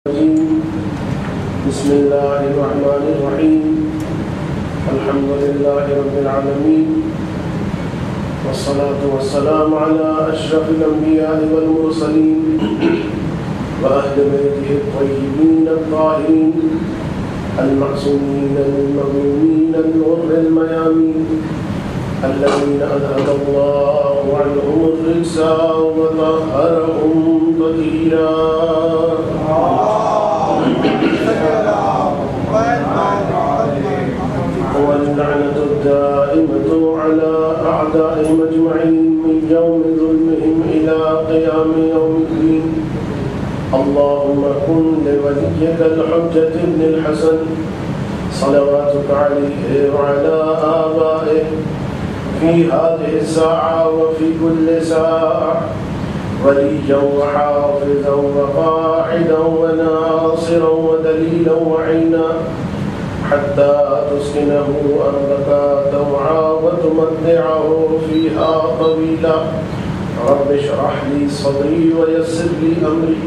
بسم الله الرحمن الرحيم. الحمد لله رب العالمين، والصلاة والسلام على أشرف الأنبياء والمرسلين وأهل بيته الطيبين الطاهرين المعصومين المظلومين الغر الميامين الذين أذهب الله عنهم الرجس وطهرهم تطهيرا. واللعنة الدائمة على أعدائهم أجمعين من يوم ظلمهم إلى قيام يوم الدين. اللهم كن لوليك الحجة ابن الحسن صلواتك عليه وعلى آبائه في هذه الساعة وفي كل ساعة وليا وحافظا وقاعدا وناصرا ودليلا وعينا حتى تسكنه أرضك طوعا وتمتعه فيها طويلا. رب اشرح لي صدري ويسر لي أمري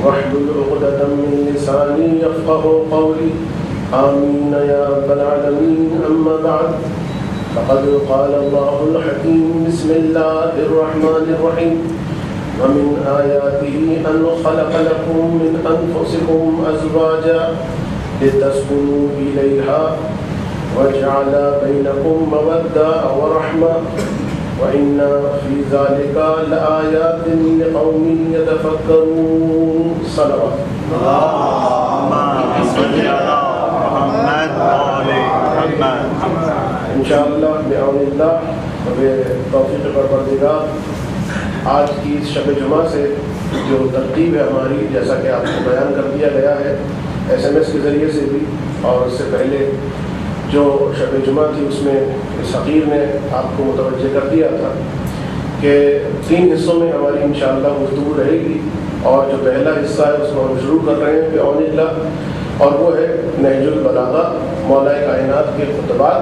واحلل عقدة من لساني يفقه قولي. آمين يا رب العالمين. أما بعد، فقد قال الله الحكيم. بسم الله الرحمن الرحيم. ومن آياته أن خلق لكم من أنفسكم أزواجا لتسكنوا إليها وجعل بينكم مودة ورحمة وإن في ذلك لآيات لقوم يتفكرون. صلوات اللهم صل على محمد وآل محمد. انشاءاللہ بعون اللہ وبتوفیق پروردگار، آج کی اس شب جمعہ سے جو ترتیب ہے ہماری، جیسا کہ آپ کو بیان کر دیا گیا ہے SMS کے ذریعے سے بھی، اور اس سے پہلے جو شب جمعہ تھی اس میں صغیر نے آپ کو متوجہ کر دیا تھا کہ 3 حصوں میں ہماری انشاءاللہ گفتگو رہے گی، اور جو پہلا حصہ ہے اس کو ہم شروع کر رہے ہیں بعون اللہ، اور وہ ہے نہج البلاغہ، مولا کائنات کے خطبات.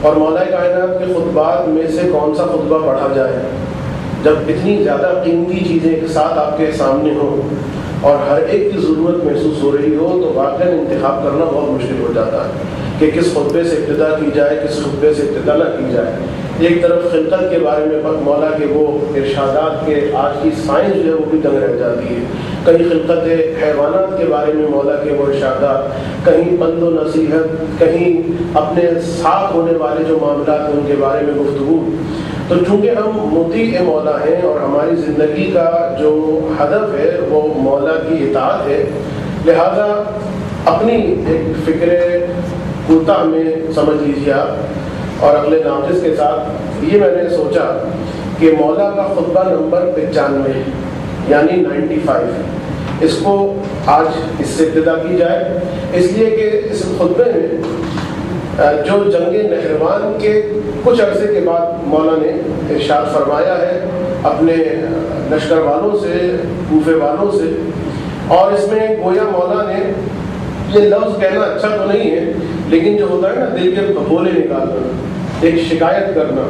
اور مولا کائنات کے خطبات میں سے کون سا خطبہ پڑھا جائے جب اتنی زیادہ قیمتی چیزیں ایک ساتھ آپ کے سامنے ہوں اور ہر ایک کی ضرورت محسوس ہو رہی ہو، تو واقعاً انتخاب کرنا بہت مشکل ہو جاتا ہے کہ کس خطبے سے ابتدا کی جائے، کس خطبے سے ابتدا نہ کی جائے. ایک طرف خلقت کے بارے میں مولا کے وہ ارشادات کے آج کی سائنس جو ہے وہ بھی دنگ رہ جاتی ہے. کہیں خلقت حیوانات کے بارے میں مولا کے وہ ارشادات، کہیں بند و نصیحت، کہیں اپنے ساتھ ہونے والے جو معاملات ہیں ان کے بارے میں گفتگو. تو چونکہ ہم مطیع مولا ہیں اور ہماری زندگی کا جو ہدف ہے وہ مولا کی اطاعت ہے، لہذا اپنی ایک فکر کوتاہ میں سمجھ لیجیے آپ، اور اگلے ناقص کے ساتھ یہ میں نے سوچا کہ مولا کا خطبہ نمبر 95 یعنی 95، اس کو آج اس سے ابتدا کی جائے، اس لیے کہ اس خطبے میں جو جنگ نہروان کے کچھ عرصے کے بعد مولا نے ارشاد فرمایا ہے اپنے لشکر والوں سے، کوفے والوں سے، اور اس میں گویا مولا نے یہ لفظ کہنا اچھا تو نہیں ہے، لیکن جو ہوتا ہے نا دل کے بھولے نکالنا، ایک شکایت کرنا،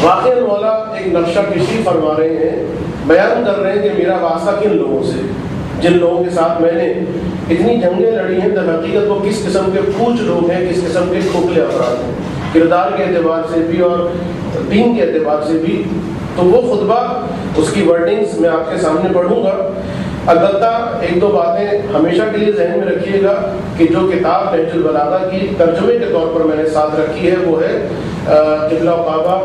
واقعی مولا ایک نقشہ کشی فرما رہے ہیں، بیان کر رہے ہیں کہ میرا واسطہ کن لوگوں سے، جن لوگوں کے ساتھ میں نے اتنی جنگیں لڑی ہیں، در حقیقت وہ کس قسم کے پوچھ لوگ ہیں، کس قسم کے کھوکھلے افراد ہیں، کردار کے اعتبار سے بھی اور دین کے اعتبار سے بھی. تو وہ خطبہ، اس کی ورڈنگز میں آپ کے سامنے پڑھوں گا. البتہ 1-2 باتیں ہمیشہ کے لیے ذہن میں رکھیے گا کہ جو کتاب نہج البلاغہ کی ترجمے کے طور پر میں نے ساتھ رکھی ہے وہ ہے قبلہ و کعبہ،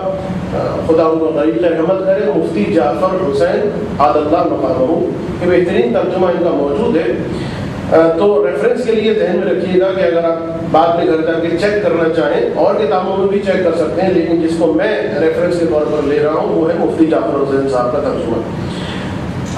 خدا ان کو غریق رحمت کرے، مفتی جعفر حسین عاد اللہ مقامہ، کہ بہترین ترجمہ ان کا موجود ہے. تو ریفرنس کے لیے ذہن میں رکھیے گا کہ اگر آپ بعد میں گھر جا کے چیک کرنا چاہیں اور کتابوں میں بھی چیک کر سکتے ہیں، لیکن جس کو میں ریفرنس کے طور پر لے رہا ہوں وہ ہے مفتی جعفر حسین صاحب کا ترجمہ.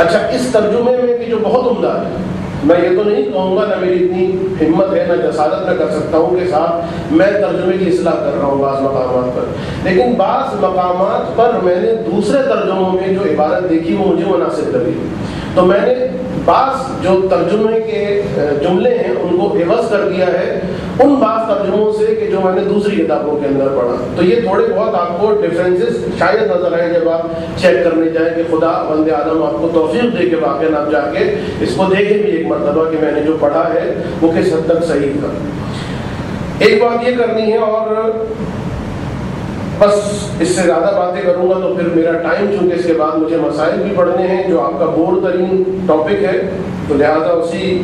اچھا، اس ترجمے میں کہ جو بہت عمدہ ہے، میں یہ تو نہیں کہوں گا، نہ میری اتنی ہمت ہے، نہ جسارت میں کر سکتا ہوں کہ صاحب میں ترجمے کی اصلاح کر رہا ہوں بعض مقامات پر، لیکن بعض مقامات پر میں نے دوسرے ترجموں میں جو عبارت دیکھی وہ مجھے مناسب لگی، تو میں نے بعض جو ترجمے کے جملے ہیں ان کو عوض کر دیا ہے ان بعض ترجموں سے کہ جو میں نے دوسری کتابوں کے اندر پڑھا. تو یہ تھوڑے بہت آپ کو ڈفرینسز شاید نظر آئیں جب آپ چیک کرنے جائیں کہ خدا بند عالم آپ کو توفیق دے کے واقعہ آپ جا کے اس کو دیکھیں بھی ایک مرتبہ کہ میں نے جو پڑھا ہے وہ کس حد تک صحیح تھا. ایک بات یہ کرنی ہے اور بس اس سے زیادہ باتیں کروں گا تو پھر میرا ٹائم، چونکہ اس کے بعد مجھے مسائل بھی پڑھنے ہیں جو آپ کا بور ترین ٹاپک ہے، تو لہٰذا اسی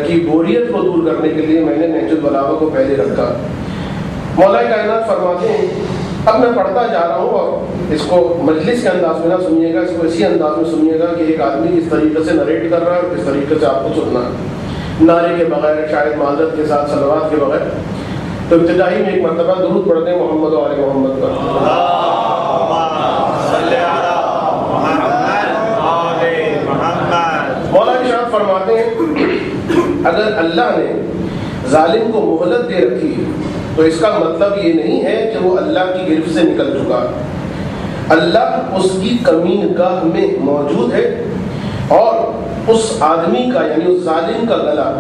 کی بوریت کو دور کرنے کے لیے میں نے نہج البلاغہ کو پہلے رکھا. مولا کائنات فرماتے ہیں، اب میں پڑھتا جا رہا ہوں اور اس کو مجلس کے انداز میں نہ سنیے گا، اس کو اسی انداز میں سنیے گا کہ ایک آدمی کس طریقے سے نریٹ کر رہا ہے اور کس طریقے سے آپ کو سننا ہے، نعرے کے بغیر، شاید معذرت کے ساتھ، صلوات کے بغیر. تو ابتدائی میں ایک مرتبہ درود پڑھتے ہیں محمد و آل محمد پر. مولا ارشاد فرماتے ہیں، اگر اللہ نے ظالم کو مہلت دے رکھی تو اس کا مطلب یہ نہیں ہے کہ وہ اللہ کی گرفت سے نکل چکا. اللہ اس کی کمین گاہ میں موجود ہے اور اس آدمی کا یعنی اس ظالم کا گلا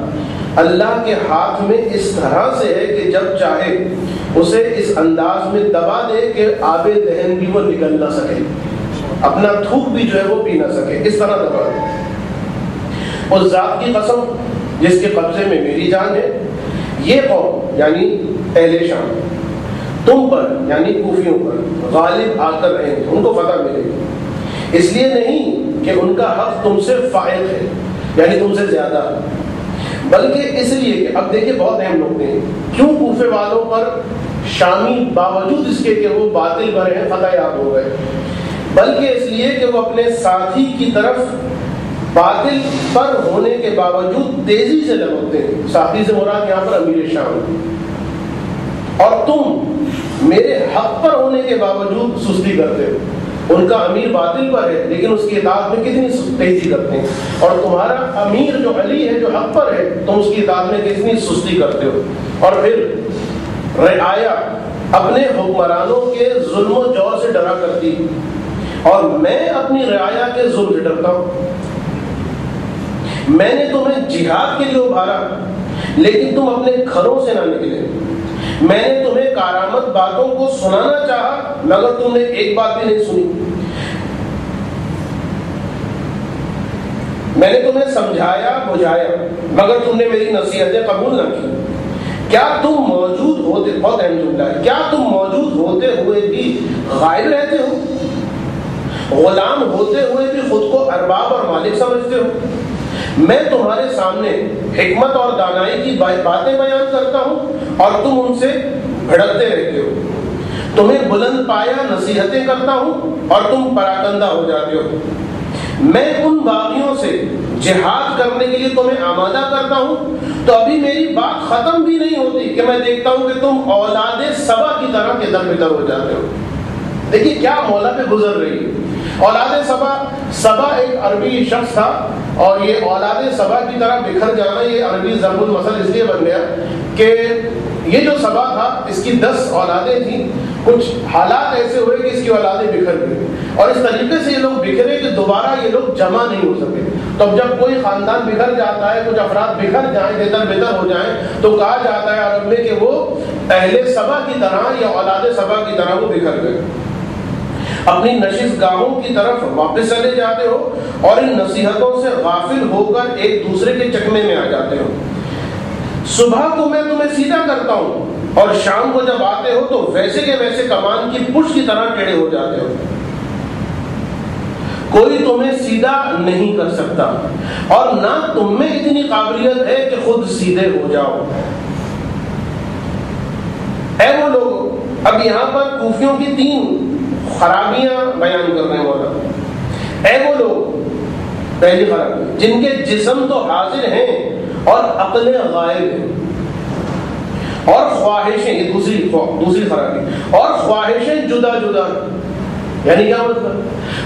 اللہ کے ہاتھ میں اس طرح سے ہے کہ جب چاہے اسے اس انداز میں دبا دے کہ آب دہن بھی وہ نکل نہ سکے، اپنا تھوک بھی جو ہے وہ پی نہ سکے، اس طرح دبا دے. اس ذات کی قسم جس کے قبضے میں میری جان ہے، یہ قوم یعنی اہل شام تم پر یعنی کوفیوں پر غالب آ کر رہے ہیں، ان کو فتح ملے گی. اس لیے نہیں کہ ان کا حق تم سے فائق ہے یعنی تم سے زیادہ، بلکہ اس لیے کہ اب دیکھیں بہت اہم نقطے ہیں کیوں کوفے والوں پر شامی باوجود اس کے کہ وہ باطل بھرے ہیں فتح یاب ہو گئے، بلکہ اس لیے کہ وہ اپنے ساتھی کی طرف باطل پر ہونے کے باوجود تیزی سے لگوتے ہیں. ساتھی سے مراد یہاں پر امیر شام، اور تم میرے حق پر ہونے کے باوجود سستی کرتے ہو. ان کا امیر باطل پر ہے لیکن اس کی اطاعت میں کتنی تیزی کرتے ہیں، اور تمہارا امیر جو علی ہے جو حق پر ہے تم اس کی اطاعت میں کتنی سستی کرتے ہو. اور پھر رعایا اپنے حکمرانوں کے ظلم و جور سے ڈرا کرتی، اور میں اپنی رعایا کے ظلم سے ڈرتا ہوں. میں نے تمہیں جہاد کے لیے ابھارا لیکن تم اپنے گھروں سے نہ نکلے. میں نے تمہیں کارآمد باتوں کو سنانا چاہا مگر تم نے ایک بات بھی نہیں سنی. میں نے تمہیں سمجھایا بجھایا مگر تم نے میری نصیحتیں قبول نہ کی. کیا تم موجود ہوتے، بہت اہم جملہ ہے، کیا تم موجود ہوتے ہوئے بھی غائب رہتے ہو، غلام ہوتے ہوئے بھی خود کو ارباب اور مالک سمجھتے ہو. میں تمہارے سامنے حکمت اور دانائی کی باتیں بیان کرتا ہوں اور تم ان سے بھڑکتے رہتے ہو. تمہیں بلند پایا نصیحتیں کرتا ہوں اور تم پراکندہ ہو جاتے ہو. میں ان باغیوں سے جہاد کرنے کے لیے تمہیں آمادہ کرتا ہوں تو ابھی میری بات ختم بھی نہیں ہوتی کہ میں دیکھتا ہوں کہ تم اولاد سبا کی طرح کے در بدر ہو جاتے ہو. دیکھیے کیا مولا پہ گزر رہی ہے. اولاد سبا ایک عربی شخص تھا، اور یہ اولاد سبا کی طرح بکھر جانا یہ عربی ضرب المثل اس لیے بن گیا کہ یہ جو سبا تھا اس کی 10 اولادیں تھیں. کچھ حالات ایسے ہوئے کہ اس کی اولادیں بکھر گئی، اور اس طریقے سے یہ لوگ بکھرے کہ دوبارہ یہ لوگ جمع نہیں ہو سکے. تو اب جب کوئی خاندان بکھر جاتا ہے، کچھ افراد بکھر جائیں، ادھر بدر ہو جائیں، تو کہا جاتا ہے عرب میں کہ وہ اہل سبا کی طرح یا اولاد سبا کی طرح وہ بکھر گئے. اپنی نشست گاہوں کی طرف واپس چلے جاتے ہو اور ان نصیحتوں سے غافل ہو کر ایک دوسرے کے چکمے میں آ جاتے ہو. صبح کو میں تمہیں سیدھا کرتا ہوں اور شام کو جب آتے ہو تو ویسے کے ویسے کمان کی پشت کی طرح ٹیڑھے ہو جاتے ہو. کوئی تمہیں سیدھا نہیں کر سکتا اور نہ تم میں اتنی قابلیت ہے کہ خود سیدھے ہو جاؤ. اے وہ لوگ، اب یہاں پر کوفیوں کی 3 خرابیاں بیان کر رہے ہیں مولا. اے وہ لوگ، پہلی خرابی، جن کے جسم تو حاضر ہیں اور عقلیں غائب ہیں، اور خواہشیں، یہ دوسری خرابی، اور خواہشیں جدا جدا ہیں. یعنی کیا مطلب؟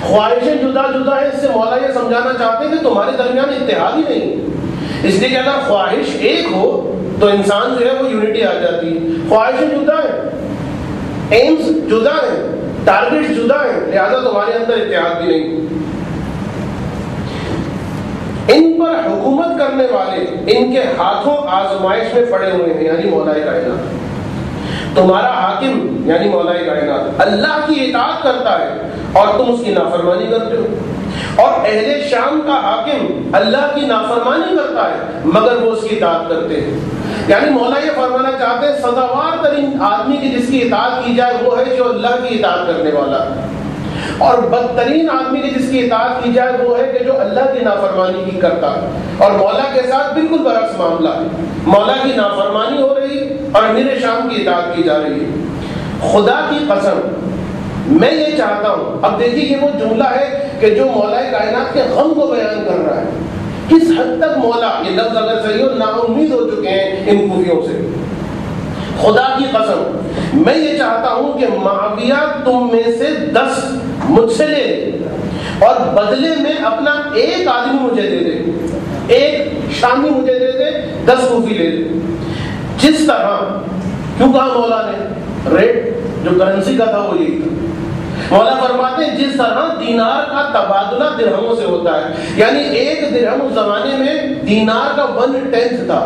خواہشیں جدا جدا ہیں، اس سے مولا یہ سمجھانا چاہتے ہیں کہ تمہارے درمیان اتحاد ہی نہیں. اس لیے کہ اگر خواہش ایک ہو تو انسان جو ہے وہ یونٹی آ جاتی ہے. خواہشیں جدا ہیں، ایمز جدا ہیں، ٹارگیٹ جدا ہیں، لہذا تمہارے اندر اتحاد بھی نہیں. ان پر حکومت کرنے والے ان کے ہاتھوں آزمائش میں پڑے ہوئے ہیں، یعنی مولا کائنات۔ تمہارا حاکم یعنی مولا کائنات اللہ کی اطاعت کرتا ہے اور تم اس کی نافرمانی کرتے ہو، اور اہل شام کا حاکم اللہ کی نافرمانی کرتا ہے مگر وہ اس کی اطاعت کرتے ہیں۔ یعنی مولا یہ فرمانا چاہتے ہیں سزاوار ترین آدمی کی جس کی اطاعت کی جائے وہ ہے جو اللہ کی اطاعت کرنے والا ہے، اور بدترین آدمی کی جس کی اطاعت کی جائے وہ ہے کہ جو اللہ کی نافرمانی کی کرتا ہے۔ اور مولا کے ساتھ بالکل برعکس معاملہ ہے، مولا کی نافرمانی ہو رہی اور امیر شام کی اطاعت کی جا رہی ہے۔ خدا کی قسم میں یہ چاہتا ہوں، اب دیکھیے یہ وہ جملہ ہے کہ جو مولا کائنات کے غم کو بیان کر رہا ہے، کس حد تک مولا، یہ لفظ اگر صحیح ہو، نا امید ہو چکے ہیں ان خوفیوں سے۔ خدا کی قسم میں یہ چاہتا ہوں کہ معاویہ تم میں سے 10 مجھ سے لے لے اور بدلے میں اپنا ایک آدمی مجھے دے دے، ایک شامی مجھے دے دے، 10 کوفی لے لے۔ جس طرح کیوں کہا مولا نے ریٹ جو کرنسی کا تھا وہ یہی تھا۔ مولا فرماتے ہیں جس طرح دینار کا تبادلہ درہموں سے ہوتا ہے، یعنی ایک درہم اس زمانے میں دینار کا 1/10 تھا،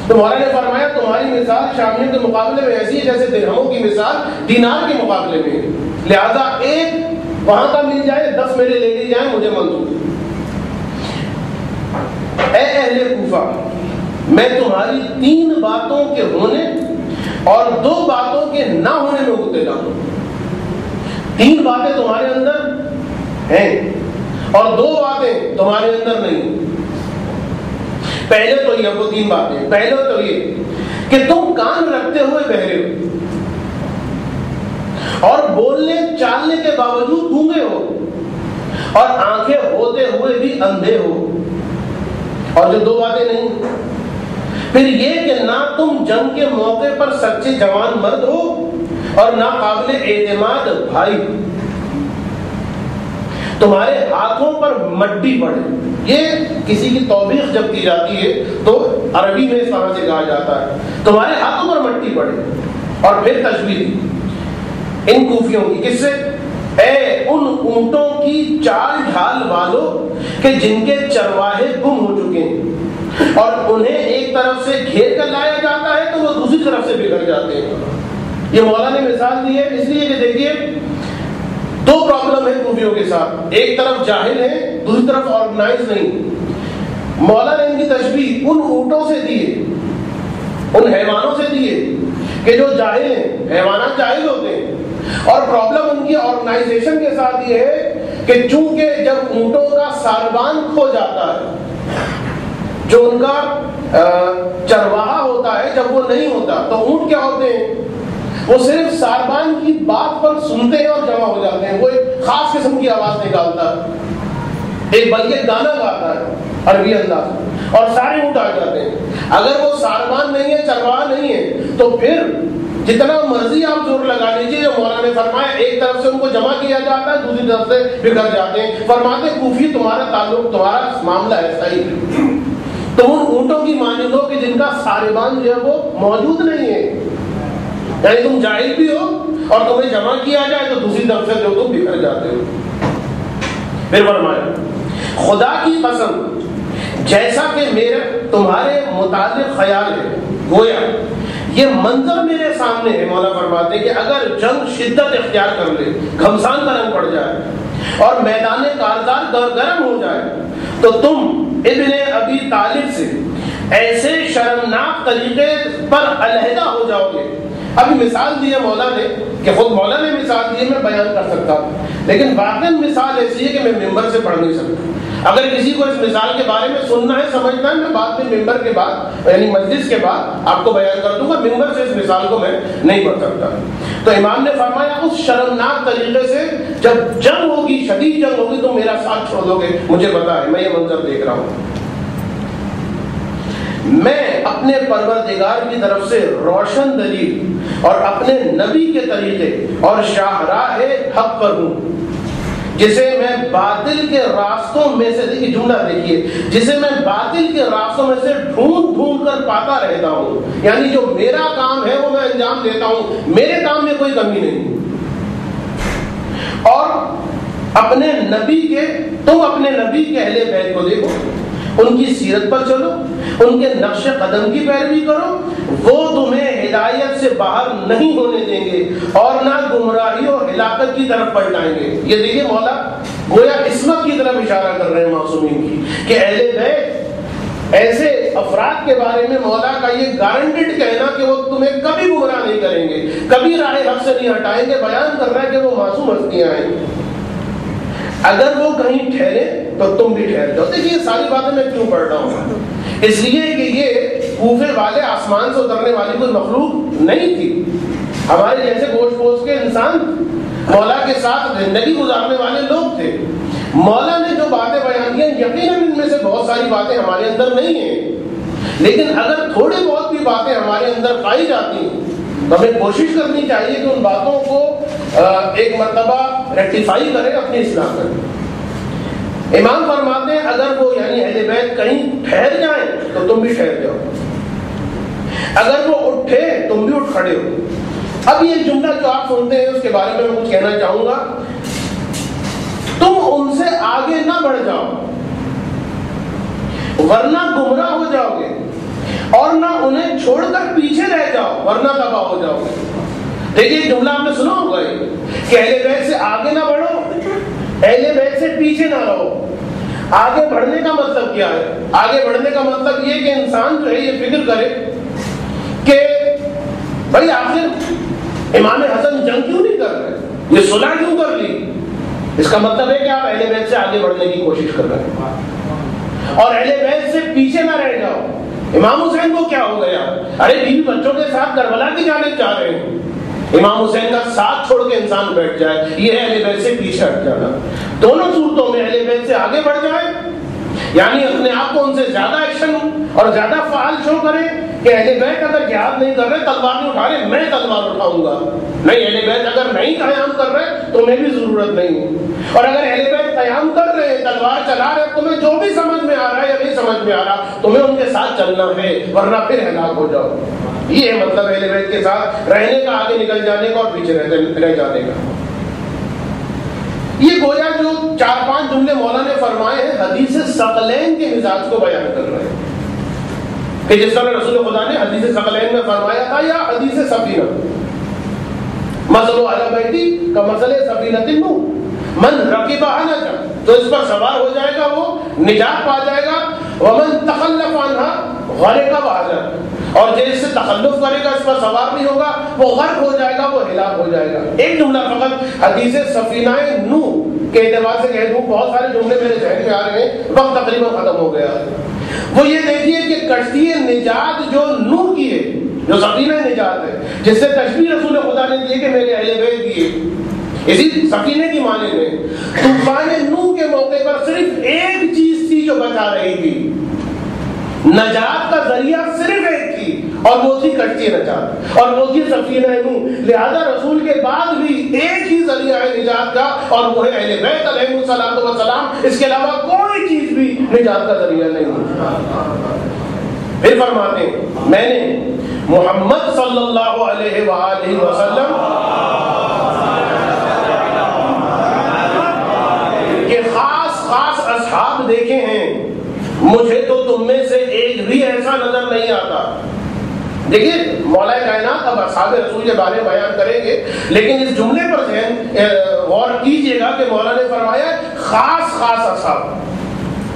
تو مولا نے فرمایا تمہاری مثال شامیوں کے مقابلے میں ایسی ہے جیسے درہموں کی مثال دینار کے مقابلے میں، لہذا ایک وہاں کا مل جائے، 10 میرے لے لی جائیں، مجھے منظور۔ اے اہل کوفہ، میں تمہاری 3 باتوں کے ہونے اور 2 باتوں کے نہ ہونے میں مبتلا ہوں۔ 3 باتیں تمہارے اندر ہیں اور 2 باتیں تمہارے اندر نہیں۔ پہلے تو یہ، وہ 3 باتیں، پہلے تو یہ کہ تم کان رکھتے ہوئے بہرے ہو اور بولنے چالنے کے باوجود گونگے ہو اور آنکھیں ہوتے ہوئے بھی اندھے ہو، اور جو 2 باتیں نہیں، پھر یہ کہ نہ تم جنگ کے موقع پر سچے جوان مرد ہو اور نہ قابل اعتماد بھائی، تمہارے ہاتھوں پر مٹی پڑے۔ یہ کسی کی توبیخ جب کی جاتی ہے تو عربی میں اس طرح سے کہا جاتا ہے، تمہارے ہاتھوں پر مٹی پڑے۔ اور پھر تشبیہ دی ان کوفیوں کی، کس سے؟ اے ان اونٹوں کی چال ڈھال والوں کہ جن کے چرواہے گم ہو چکے ہیں اور انہیں ایک طرف سے گھیر کر لایا جاتا ہے تو وہ دوسری طرف سے بگڑ جاتے ہیں۔ یہ مولا نے مثال دی ہے اس لیے کہ دیکھیے 2 پرابلم ہے کوفیوں کے ساتھ، ایک طرف جاہل ہے، دوسری طرف آرگنائز نہیں۔ مولا نے ان کی تشبیہ ان اونٹوں سے دی ہے، ان حیوانوں سے دی ہے کہ جو جاہل ہیں، حیوانات جاہل ہوتے ہیں، اور پرابلم ان کی آرگنائزیشن کے ساتھ یہ ہے کہ چونکہ جب اونٹوں کا ساربان کھو جاتا ہے، جو ان کا چرواہا ہوتا ہے جب وہ نہیں ہوتا، تو اونٹ کیا ہوتے ہیں؟ وہ صرف ساربان کی بات پر سنتے ہیں اور جمع ہو جاتے ہیں، وہ ایک خاص قسم کی آواز نکالتا ہے، ایک بلکہ گانا گاتا ہے عربی انداز، اور سارے اونٹ آ جاتے ہیں۔ اگر وہ ساربان نہیں ہے، چرواہا نہیں ہے، تو پھر جتنا مرضی آپ زور لگا لیجیے، جو مولا نے فرمایا ایک طرف سے ان کو جمع کیا جاتا ہے، دوسری طرف سے بگڑ جاتے ہیں۔ فرماتے ہیں کوفی تمہارا تعلق، تمہارا معاملہ ایسا ہی ہے، تم ان اونٹوں کی مانند ہو کہ جن کا ساربان جو ہے وہ موجود نہیں ہے، یعنی تم جاہل بھی ہو اور تمہیں جمع کیا جائے تو دوسری طرف سے جو تم بکھر جاتے ہو۔ پھر فرمایا خدا کی قسم جیسا کہ میرے تمہارے متعلق خیال ہے، گویا یہ منظر میرے سامنے ہے۔ مولا فرماتے ہیں کہ اگر جنگ شدت اختیار کر لے، گھمسان کا رنگ پڑ جائے اور میدان کارزار گرم ہو جائے، تو تم ابن ابی طالب سے ایسے شرمناک طریقے پر علیحدہ ہو جاؤ گے۔ ابھی مثال دی ہے مولا نے، کہ خود مولا نے مثال دی ہے، میں بیان کر سکتا ہوں، لیکن واقعی مثال ایسی ہے کہ میں ممبر سے پڑھ نہیں سکتا۔ اگر کسی کو اس مثال کے بارے میں سننا ہے، سمجھنا ہے، میں بعد میں ممبر کے بعد یعنی مجلس کے بعد آپ کو بیان کر دوں گا، ممبر سے اس مثال کو میں نہیں پڑھ سکتا۔ تو امام نے فرمایا اس شرمناک طریقے سے جب جنگ ہوگی، شدید جنگ ہوگی، تو میرا ساتھ چھوڑ دو گے، مجھے پتا ہے، میں یہ منظر دیکھ رہا ہوں۔ میں اپنے پروردگار کی طرف سے روشن دلیل اور اپنے نبی کے طریقے اور شاہراہ حق پر ہوں، جسے میں باطل کے راستوں میں سے، دیکھیے جملہ دیکھیے، جسے میں باطل کے راستوں میں سے ڈھونڈ ڈھونڈ کر پاتا رہتا ہوں، یعنی جو میرا کام ہے وہ میں انجام دیتا ہوں، میرے کام میں کوئی کمی نہیں، اور اپنے نبی کے اہل بیت کو دیکھو، ان کی سیرت پر چلو، ان کے نقش قدم کی پیروی کرو، وہ تمہیں ہدایت سے باہر نہیں ہونے دیں گے اور نہ گمراہی اور ہلاکت کی طرف پلٹائیں گے۔ یہ دیکھیے مولا گویا عصمت کی طرف اشارہ کر رہے ہیں معصومین کی، کہ اہل بیت ایسے افراد کے بارے میں مولا کا یہ گارنٹیڈ کہنا کہ وہ تمہیں کبھی گمراہ نہیں کریں گے، کبھی راہ حق سے نہیں ہٹائیں گے، بیان کر رہا ہے کہ وہ معصوم ہستیاں ہیں۔ اگر وہ کہیں ٹھہرے تو تم بھی ٹھہر جاؤ۔ دیکھیے یہ ساری باتیں میں کیوں پڑھ رہا ہوں، اس لیے کہ یہ کوفے والے آسمان سے اترنے والی کوئی مخلوق نہیں تھی، ہمارے جیسے گوشت پوش کے انسان مولا کے ساتھ زندگی گزارنے والے لوگ تھے۔ مولا نے جو باتیں بیان کی ہیں یقیناً ان میں سے بہت ساری باتیں ہمارے اندر نہیں ہیں، لیکن اگر تھوڑی بہت بھی باتیں ہمارے اندر پائی جاتی ہیں تو ہمیں کوشش کرنی چاہیے کہ ان باتوں کو ایک مرتبہ ریکٹیفائی کریں، اپنی اصلاح کریں۔ امام فرماتے ہیں اگر وہ یعنی اہل بیت کہیں ٹھہر جائیں تو تم بھی ٹھہر جاؤ، اگر وہ اٹھے تم بھی اٹھ کھڑے ہو۔ اب یہ جملہ جو آپ سنتے ہیں اس کے بارے میں کچھ کہنا چاہوں گا۔ تم ان سے آگے نہ بڑھ جاؤ ورنہ گمراہ ہو جاؤ گے، اور نہ انہیں چھوڑ کر پیچھے رہ جاؤ ورنہ تباہ ہو جاؤ گے۔ دیکھیے جملہ آپ نے سنا ہوگا کہ اہل بیت سے آگے نہ بڑھو، اہل بیت سے پیچھے نہ رہو۔ آگے بڑھنے کا مطلب کیا ہے؟ آگے بڑھنے کا مطلب یہ کہ انسان جو ہے یہ فکر کرے کہ بھائی آخر امام حسن جنگ کیوں نہیں کر رہے، یہ صلح کیوں کر لی؟ اس کا مطلب ہے کہ آپ اہل بیت سے آگے بڑھنے کی کوشش کر رہے ہیں، اور اہل بیت سے پیچھے نہ رہ جاؤ۔ امام حسین کو کیا ہو گیا؟ ارے بیوی بچوں کے ساتھ کربلا کی جانب جا رہے ہیں، امام حسین کا ساتھ چھوڑ کے انسان بیٹھ جائے، یہ ہے اہل بیت سے پیچھے ہٹ جانا۔ دونوں صورتوں میں اہل بیت سے آگے بڑھ جائے، یعنی اپنے آپ کو ان سے زیادہ ایکشن اور زیادہ فعال شو کرے کہ اہل بیت اگر جہاد نہیں کر رہے، تلوار نہیں اٹھا رہے، میں تلوار اٹھاؤں گا۔ نہیں، اہل بیت اگر نہیں قیام کر رہے تو میں بھی ضرورت نہیں ہے، اور اگر اہل بیت قیام کر رہے ہیں، تلوار چلا رہے، تمہیں جو بھی سمجھ میں آ رہا ہے یا نہیں سمجھ میں آ رہا، تمہیں ان کے ساتھ چلنا ہے ورنہ پھر ہلاک ہو جاؤ۔ یہ ہے مطلب اہل بیت کے ساتھ رہنے کا، آگے نکل جانے کا اور پیچھے رہ جانے کا۔ یہ گویا جو 4-5 جملے مولا نے فرمائے ہیں حدیث ثقلین کے مزاج کو بیان کر رہے ہیں، کہ جس طرح رسول خدا نے حدیث ثقلین میں فرمایا تھا یا حدیث سفینہ، مثل اہل بیتی کمثل سفینۃ نوح من رکبها نجا، تو اس پر سوار ہو جائے گا وہ نجات پا جائے گا، ومن تخلف عنها غرق وهلك، اور جس سے تخلف کرے گا اس پر سوار نہیں ہوگا وہ غرق ہو جائے گا، وہ ہلاک ہو جائے گا۔ ایک جملہ فقط حدیث سفینہ نوح کے اعتبار سے کہہ دوں، بہت سارے جملے میرے ذہن میں آ رہے ہیں، وقت تقریباً ختم ہو گیا۔ وہ یہ دیکھیے کہ کشتی نجات جو نوح کی ہے، جو سفینہ نجات ہے، جس سے تشبیہ رسول خدا نے دی کہ میرے اہل بیت کی ہے، اسی سفینے کی معنی میں طوفان نوح کے موقع پر صرف ایک چیز تھی جو بچا رہی تھی، نجات کا ذریعہ صرف ایک تھی، اور وہ تھی کشتی نجات، اور وہ تھی سفینہ نوح۔ لہذا رسول کے بعد بھی ایک ہی ذریعہ ہے نجات کا، اور وہ ہے اہل بیت علیہ الصلوۃ والسلام، اس کے علاوہ کوئی چیز بھی نجات کا ذریعہ نہیں۔ پھر فرماتے ہیں میں نے محمد صلی اللہ علیہ وآلہ وسلم کے خاص خاص اصحاب دیکھے ہیں، مجھے تو تم میں سے ایک بھی ایسا نظر نہیں آتا۔ دیکھیے مولا کائنات اب اصحاب رسول کے بارے میں بیان کریں گے، لیکن اس جملے پر ذہن غور کیجئے گا کہ مولا نے فرمایا خاص خاص اصحاب،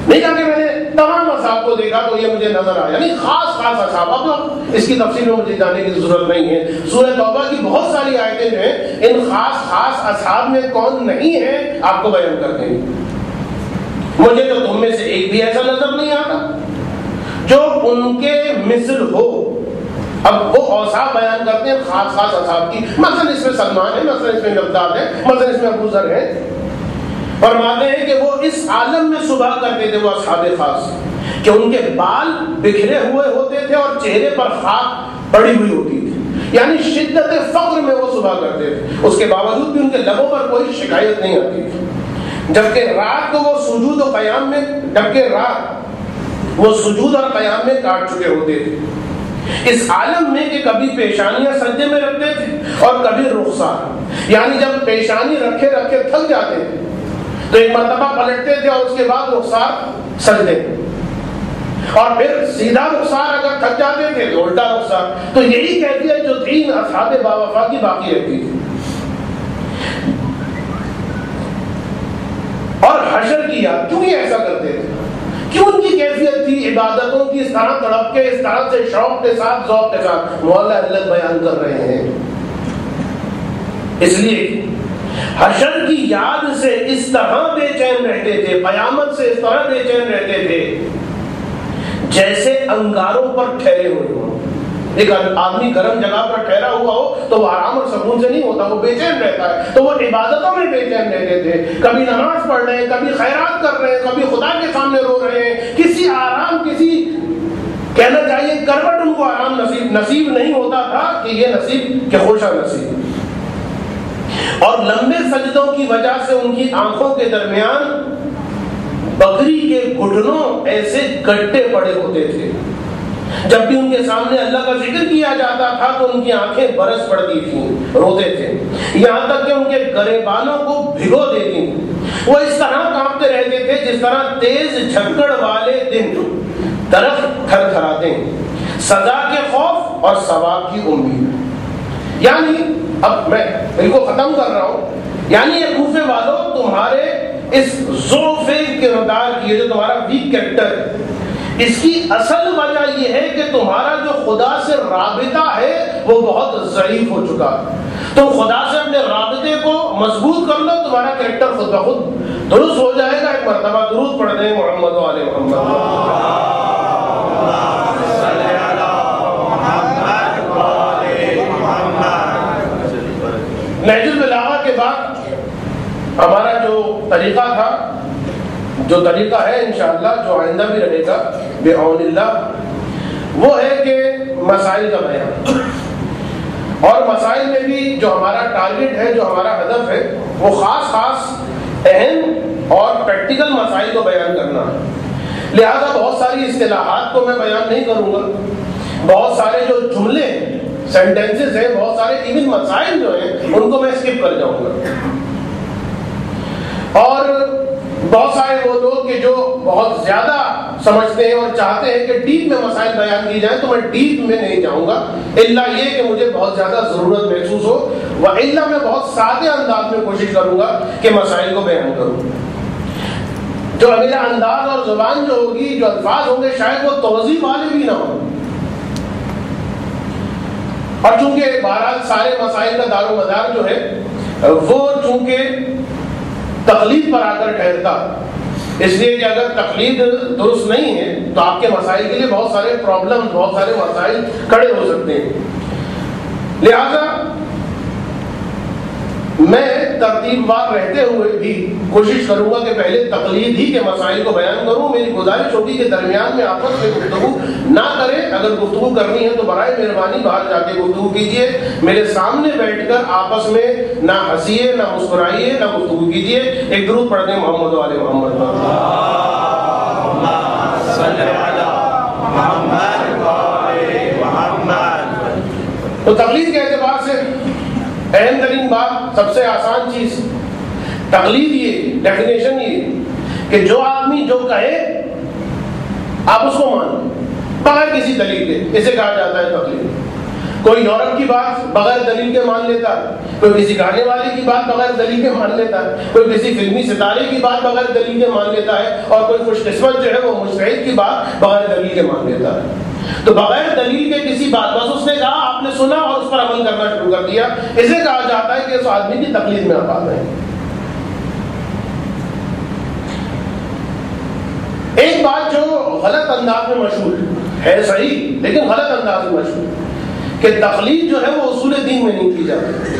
نہیں کہا کہ میں نے تمام اصحاب کو دیکھا تو یہ مجھے نظر آیا، یعنی خاص خاص اصحاب۔ اب اس کی تفصیل میں مجھے جانے کی ضرورت نہیں ہے، سورہ توبہ کی بہت ساری آیتیں جو ہیں ان خاص خاص اصحاب میں کون نہیں ہیں آپ کو بیان کرتے ہیں۔ مجھے تو تم میں سے ایک بھی ایسا نظر نہیں آتا جو ان کے مثل ہو۔ اب وہ اوصاف بیان کرتے ہیں خاص خاص اصحاب کی، مثلا اس میں سلمان ہے، مثلا اس میں مقداد ہے، مثلا اس میں ابو ذر ہے۔ فرماتے ہیں کہ وہ اس عالم میں صبح کرتے تھے وہ اصحاب خاص، کہ ان کے بال بکھرے ہوئے ہوتے تھے اور چہرے پر خاک پڑی ہوئی ہوتی تھی، یعنی شدت فقر میں وہ صبح کرتے تھے، اس کے باوجود بھی ان کے لبوں پر کوئی شکایت نہیں آتی تھی۔ جبکہ رات کو وہ سجود و قیام میں قیام میں کاٹ چکے ہوتے تھے، اس عالم میں کہ کبھی پیشانیاں سجدے میں رکھتے تھے اور کبھی رخسار، یعنی جب پیشانی رکھے رکھے تھک جاتے تھے تو ایک مرتبہ پلٹتے تھے اور اس کے بعد رخسار سجدے، اور پھر سیدھا رخسار اگر تھک جاتے تھے تو الٹا رخسار. تو یہی کیفیت جو تھی اصحاب باوفا کی باقی رہتی تھی. اور حشر کی یاد کیوں یہ ایسا کرتے تھے؟ کیوں ان کی کیفیت تھی عبادتوں کی اس طرح تڑپ کے، اس طرح سے شوق کے ساتھ، ذوق کے ساتھ؟ مولا علت بیان کر رہے ہیں. اس لیے حشر کی یاد سے اس طرح بے چین رہتے تھے، قیامت سے اس طرح بے چین رہتے تھے جیسے انگاروں پر ٹھہرے ہوئے ہوں. ایک آدمی گرم جگہ پر ٹھہرا ہوا ہو تو وہ آرام اور سکون سے نہیں ہوتا، وہ بے چین رہتا ہے. تو وہ عبادتوں میں بے چین رہتے تھے، کبھی نماز پڑھ رہے ہیں، کبھی خیرات کر رہے ہیں، کبھی خدا کے سامنے رو رہے ہیں. کسی آرام، کسی کہنا چاہیے کروٹ ان کو آرام نصیب نہیں ہوتا تھا کہ یہ نصیب کہ خوشا نصیب. اور لمبے سجدوں کی وجہ سے ان کی آنکھوں کے درمیان بکری کے گھٹنوں ایسے گڈھے پڑے ہوتے تھے. جب بھی ان کے سامنے اللہ کا ذکر کیا جاتا تھا تو ان کی آنکھیں برس پڑتی تھیں، روتے تھے، یہاں تک کہ ان کے گریبانوں کو بھگو دیتی تھیں. وہ اس طرح کانپتے رہتے تھے جس طرح تیز جھکڑ والے دن درخت تھر تھراتے ہیں، سزا کے خوف اور ثواب کی امید. یعنی اب میں ان کو ختم کر رہا ہوں. یعنی یہ کوفے والوں، تمہارے اس ضعف کردار کی، جو تمہارا ویک کیریکٹر ہے، اس کی اصل وجہ یہ ہے کہ تمہارا جو خدا سے رابطہ ہے وہ بہت ضعیف ہو چکا. تم خدا سے اپنے رابطے کو مضبوط کر لو، تمہارا کیریکٹر خود بخود درست ہو جائے گا. ایک مرتبہ درود پڑھ دیں محمد و آل محمد. نہج البلاغہ کے بعد ہمارا جو طریقہ تھا، جو طریقہ ہے انشاءاللہ، جو آئندہ بھی رہے گا بعون اللہ، وہ ہے کہ مسائل کا بیان. اور مسائل میں بھی جو ہمارا ٹارگٹ ہے، جو ہمارا ہدف ہے، وہ خاص اہم اور پریکٹیکل مسائل کو بیان کرنا ہے. لہذا بہت ساری اصطلاحات کو میں بیان نہیں کروں گا، بہت سارے جو جملے ہیں، سینٹینسز ہیں، بہت سارے ایون مسائل جو ہیں ان کو میں اسکپ کر جاؤں گا. اور بہت سارے وہ لوگ کہ جو بہت زیادہ سمجھتے ہیں اور چاہتے ہیں کہ ڈیپ میں مسائل بیان کی جائیں، تو میں ڈیپ میں نہیں جاؤں گا، الا یہ کہ مجھے بہت زیادہ ضرورت محسوس ہو، والا میں بہت سادے انداز میں کوشش کروں گا کہ مسائل کو بیان کروں. جو میرا انداز اور زبان جو ہوگی، جو الفاظ ہوں گے، شاید وہ توضیح والے بھی نہ ہوں. اور چونکہ بہرحال سارے مسائل کا دار و مدار جو ہے وہ چونکہ تقلید پر آ کر ٹھہرتا، اس لیے کہ اگر تقلید درست نہیں ہے تو آپ کے مسائل کے لیے بہت سارے پرابلم، بہت سارے مسائل کھڑے ہو سکتے ہیں. لہذا میں ترتیب وار رہتے ہوئے بھی کوشش کروں گا کہ پہلے تقلید ہی کے مسائل کو بیان کروں. میری گزارش ہوگی کہ درمیان میں آپس میں گفتگو نہ کریں. اگر گفتگو کرنی ہے تو برائے مہربانی باہر جا کے گفتگو کیجیے. میرے سامنے بیٹھ کر آپس میں نہ ہنسیے، نہ مسکرائیے، نہ گفتگو کیجیے. ایک درود پڑھ دیں محمد و آل محمد. تو تقلید کے اعتبار سے اہم ترین بات، سب سے آسان چیز تقلید یہ، ڈیفینیشن یہ کہ جو آدمی جو کہے آپ اس کو مان لیں بغیر کسی دلیل کے، اسے کہا جاتا ہے تقلید. کوئی یورپ کی بات بغیر دلیل کے مان لیتا ہے، کوئی کسی گانے والے کی بات بغیر دلیل کے مان لیتا ہے، کوئی کسی فلمی ستارے کی بات بغیر دلیل کے مان لیتا ہے، اور کوئی خوش قسمت جو ہے وہ مجتہد کی بات بغیر دلیل کے مان لیتا ہے. تو بغیر دلیل کے کسی بات، بس اس نے کہا، آپ نے سنا اور اس پر عمل کرنا شروع کر دیا، اسے کہا جاتا ہے کہ اس آدمی کی تقلید میں آپ آ گئے. ایک بات جو غلط انداز میں مشہور ہے، صحیح لیکن غلط انداز میں مشہور، کہ تقلید جو ہے وہ اصول دین میں نہیں کی جاتی.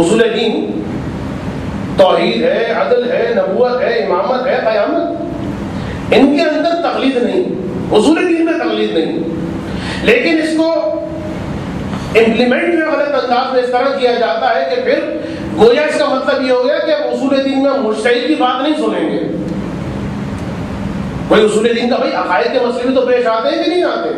اصول دین توحید ہے، عدل ہے، نبوت ہے، امامت ہے، قیامت، ان کے اندر تقلید نہیں، اصول دین میں تقلید نہیں. لیکن اس کو امپلیمنٹ میں غلط انداز میں اس طرح کیا جاتا ہے کہ پھر گویا اس کا مطلب یہ ہو گیا کہ اصول دین میں مجتہد کی بات نہیں سنیں گے. کوئی اصول دین کا بھائی عقائد کے مسئلے بھی تو پیش آتے ہیں کہ نہیں آتے؟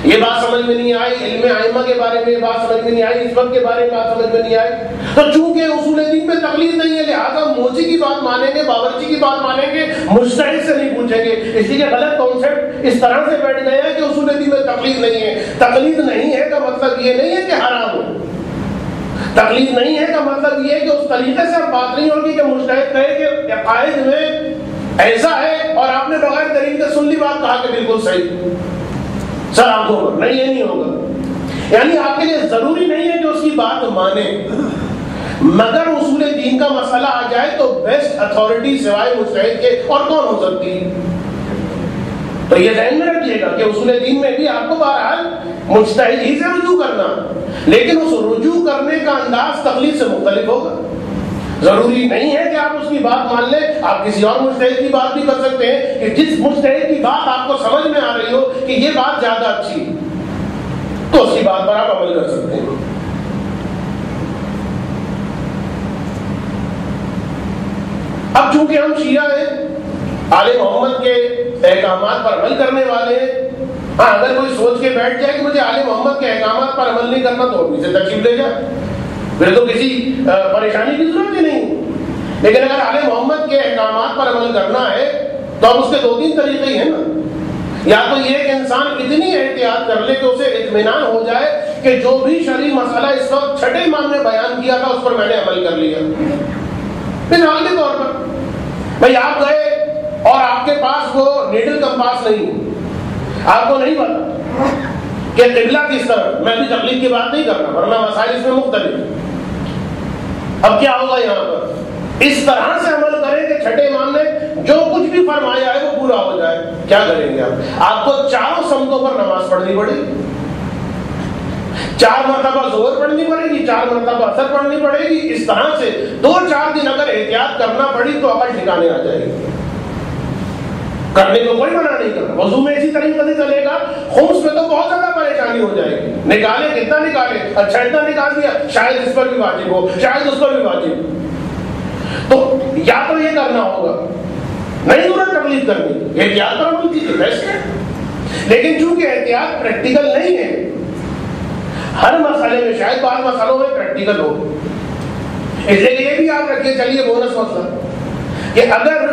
یہ بات سمجھ میں نہیں آئی، علم ائمہ کے بارے میں یہ بات سمجھ میں نہیں آئی، اس وقت کے بارے میں بات سمجھ میں نہیں آئی، تو چونکہ اصول دین میں تقلید نہیں ہے لہٰذا موچی کی بات مانیں گے، باورچی کی بات مانیں گے، مجتہد سے نہیں پوچھیں گے. اس لیے غلط کانسیپٹ اس طرح سے بیٹھ گیا ہے کہ اصول دین میں تقلید نہیں ہے. تقلید نہیں ہے کا مطلب یہ نہیں ہے کہ حرام ہو، تقلید نہیں ہے کا مطلب یہ ہے کہ اس طریقے سے اب بات نہیں ہوگی کہ مجتہد کہے کہ عقائد میں ایسا ہے اور آپ نے بغیر دلیل کے سن لی بات، کہا کہ بالکل صحیح سر آنکھوں پر. نہیں، یہ نہیں ہوگا. یعنی آپ کے لیے ضروری نہیں ہے کہ اس کی بات مانیں، مگر اصول دین کا مسئلہ آ جائے تو بیسٹ اتھارٹی سوائے مجتہد کے اور کون ہو سکتی ہے. تو یہ ذہن میں رکھیے گا کہ اصول دین میں بھی آپ کو بہرحال مجتہد ہی سے رجوع کرنا، لیکن اس رجوع کرنے کا انداز تقلید سے مختلف ہوگا. ضروری نہیں ہے کہ آپ اس کی بات مان لیں، آپ کسی اور مجتہد کی بات بھی کر سکتے ہیں کہ جس مجتہد کی بات آپ کو سمجھ میں آ رہی ہو کہ یہ بات زیادہ اچھی ہے تو اس کی بات پر آپ عمل کر سکتے ہیں. اب چونکہ ہم شیعہ ہیں، آل محمد کے احکامات پر عمل کرنے والے ہیں، ہاں اگر کوئی سوچ کے بیٹھ جائے کہ مجھے آل محمد کے احکامات پر عمل نہیں کرنا تو اپنی سے تشریف لے جائے، پھر تو کسی پریشانی کی ضرورت ہی نہیں. لیکن اگر آل محمد کے احکامات پر عمل کرنا ہے تو اب اس کے دو تین طریقے ہی ہیں نا. یا تو یہ کہ انسان اتنی احتیاط کر لے کہ اسے اطمینان ہو جائے کہ جو بھی شرعی مسئلہ اس وقت چھٹے امام نے بیان کیا تھا اس پر میں نے عمل کر لیا. مثال کے طور پر بھائی آپ گئے اور آپ کے پاس وہ نیڈل کمپاس نہیں، آپ کو نہیں پتا کہ قبلہ کس طرف. میں بھی تقلید کی بات نہیں کر رہا ورنہ مسائل اس میں مختلف. اب کیا ہوگا یہاں پر؟ اس طرح سے عمل کریں کہ چھٹے امام نے جو کچھ بھی فرمایا ہے وہ پورا ہو جائے. کیا کریں گے آپ کو چاروں سمتوں پر نماز پڑھنی پڑے گی، 4 مرتبہ ظہر پڑھنی پڑے گی، 4 مرتبہ عصر پڑھنی پڑے گی. اس طرح سے 2-4 دن اگر احتیاط کرنا پڑی تو عقل ٹھکانے آ جائے گی. کرنے کو کوئی منع نہیں کرنا. وضو میں اسی طریقے سے چلے گا. خمس میں تو بہت زیادہ پریشانی ہو جائے گی. نکالے کتنا نکالے، اچھا اتنا نکال دیا، شاید اس پر بھی واجب ہو، شاید اس پر بھی واجب. تو یا تو یہ کرنا ہوگا، نہیں ضرورت تقلید کرنی، احتیاط پر عمل کیجیے بیسٹ ہے. لیکن چونکہ احتیاط پریکٹیکل نہیں ہے ہر مسئلے میں، شاید بعض مسئلوں میں پریکٹیکل ہو، اس لیے یہ بھی یاد رکھیے. چلیے بونس مسئلہ کہ اگر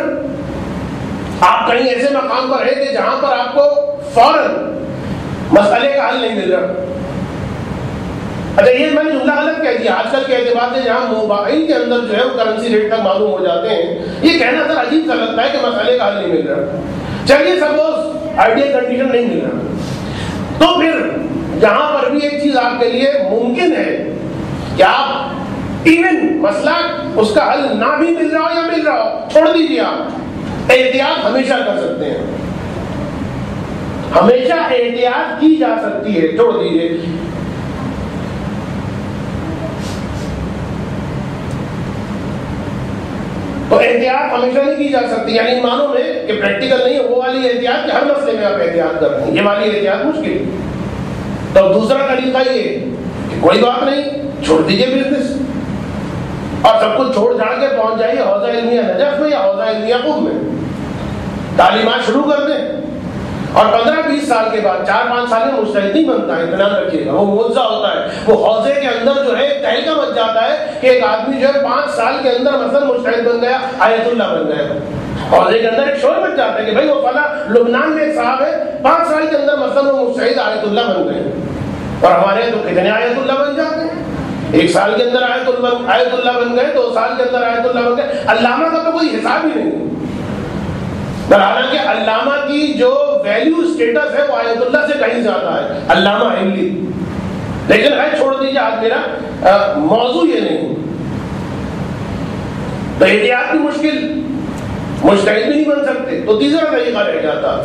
آپ کہیں ایسے مقام پر ہے کہ جہاں پر آپ کو فوراً مسئلے کا حل نہیں مل رہا. اچھا یہ میں نے جملہ غلط کہہ دیا. آج کل کے اعتبار سے جہاں موبائل کے اندر جو ہے وہ کرنسی ریٹ تک معلوم ہو جاتے ہیں، یہ کہنا سر عجیب سا لگتا ہے کہ مسئلے کا حل نہیں مل رہا. چلیے سپوز آئیڈیل کنڈیشن نہیں مل رہا تو پھر یہاں پر بھی ایک چیز آپ کے لیے ممکن ہے کہ آپ ایون مسئلہ اس کا حل نہ بھی مل رہا ہو یا مل رہا ہو، چھوڑ دیجیے. آپ احتیاط ہمیشہ کر سکتے ہیں، ہمیشہ احتیاط کی جا سکتی ہے، چھوڑ دیجیے. تو احتیاط ہمیشہ نہیں کی جا سکتی، یعنی مانو میں کہ پریکٹیکل نہیں ہے وہ والی احتیاط کہ ہر مسئلے میں آپ احتیاط کر رہے ہیں، یہ والی احتیاط مشکل. تو دوسرا طریقہ یہ کہ کوئی بات نہیں، چھوڑ دیجیے بزنس اور سب کچھ چھوڑ جھاڑ کے پہنچ جائیے حوزہ علمیہ نجف میں یا حوزہ علمیہ قم میں، تعلیمات شروع کر دیں اور 15-20 سال کے بعد 4-5 سال میں مجتہد نہیں بنتا ہے. اطمینان رکھیے گا، وہ معجزہ ہوتا ہے. وہ حوزے کے اندر جو ہے ایک تہلکہ مچ جاتا ہے کہ ایک آدمی جو ہے 5 سال کے اندر مثلا مجتہد بن گیا، آیت اللہ بن گیا. حوزے کے اندر ایک شور مچ جاتا ہے کہ بھائی وہ فلاں لبنان میں ایک صاحب ہے 5 سال کے اندر مثلا وہ مجتہد آیت اللہ بن گئے. اور ہمارے تو کتنے آیت اللہ بن جاتے ہیں، 1 سال کے اندر آیت اللہ بن گئے، 2 سال کے اندر آیت اللہ بن گئے. علامہ کا تو کوئی حساب ہی نہیں. حالانکہ علامہ کی جو ویلیو اسٹیٹس ہے وہ آیت اللہ سے کہیں زیادہ ہے، علامہ عملی. لیکن چھوڑ دیجیے، آج میرا موضوع یہ نہیں. تو احتیاط کی مشکل، مجتہد بھی نہیں بن سکتے. تو تیسرا طریقہ رہ جاتا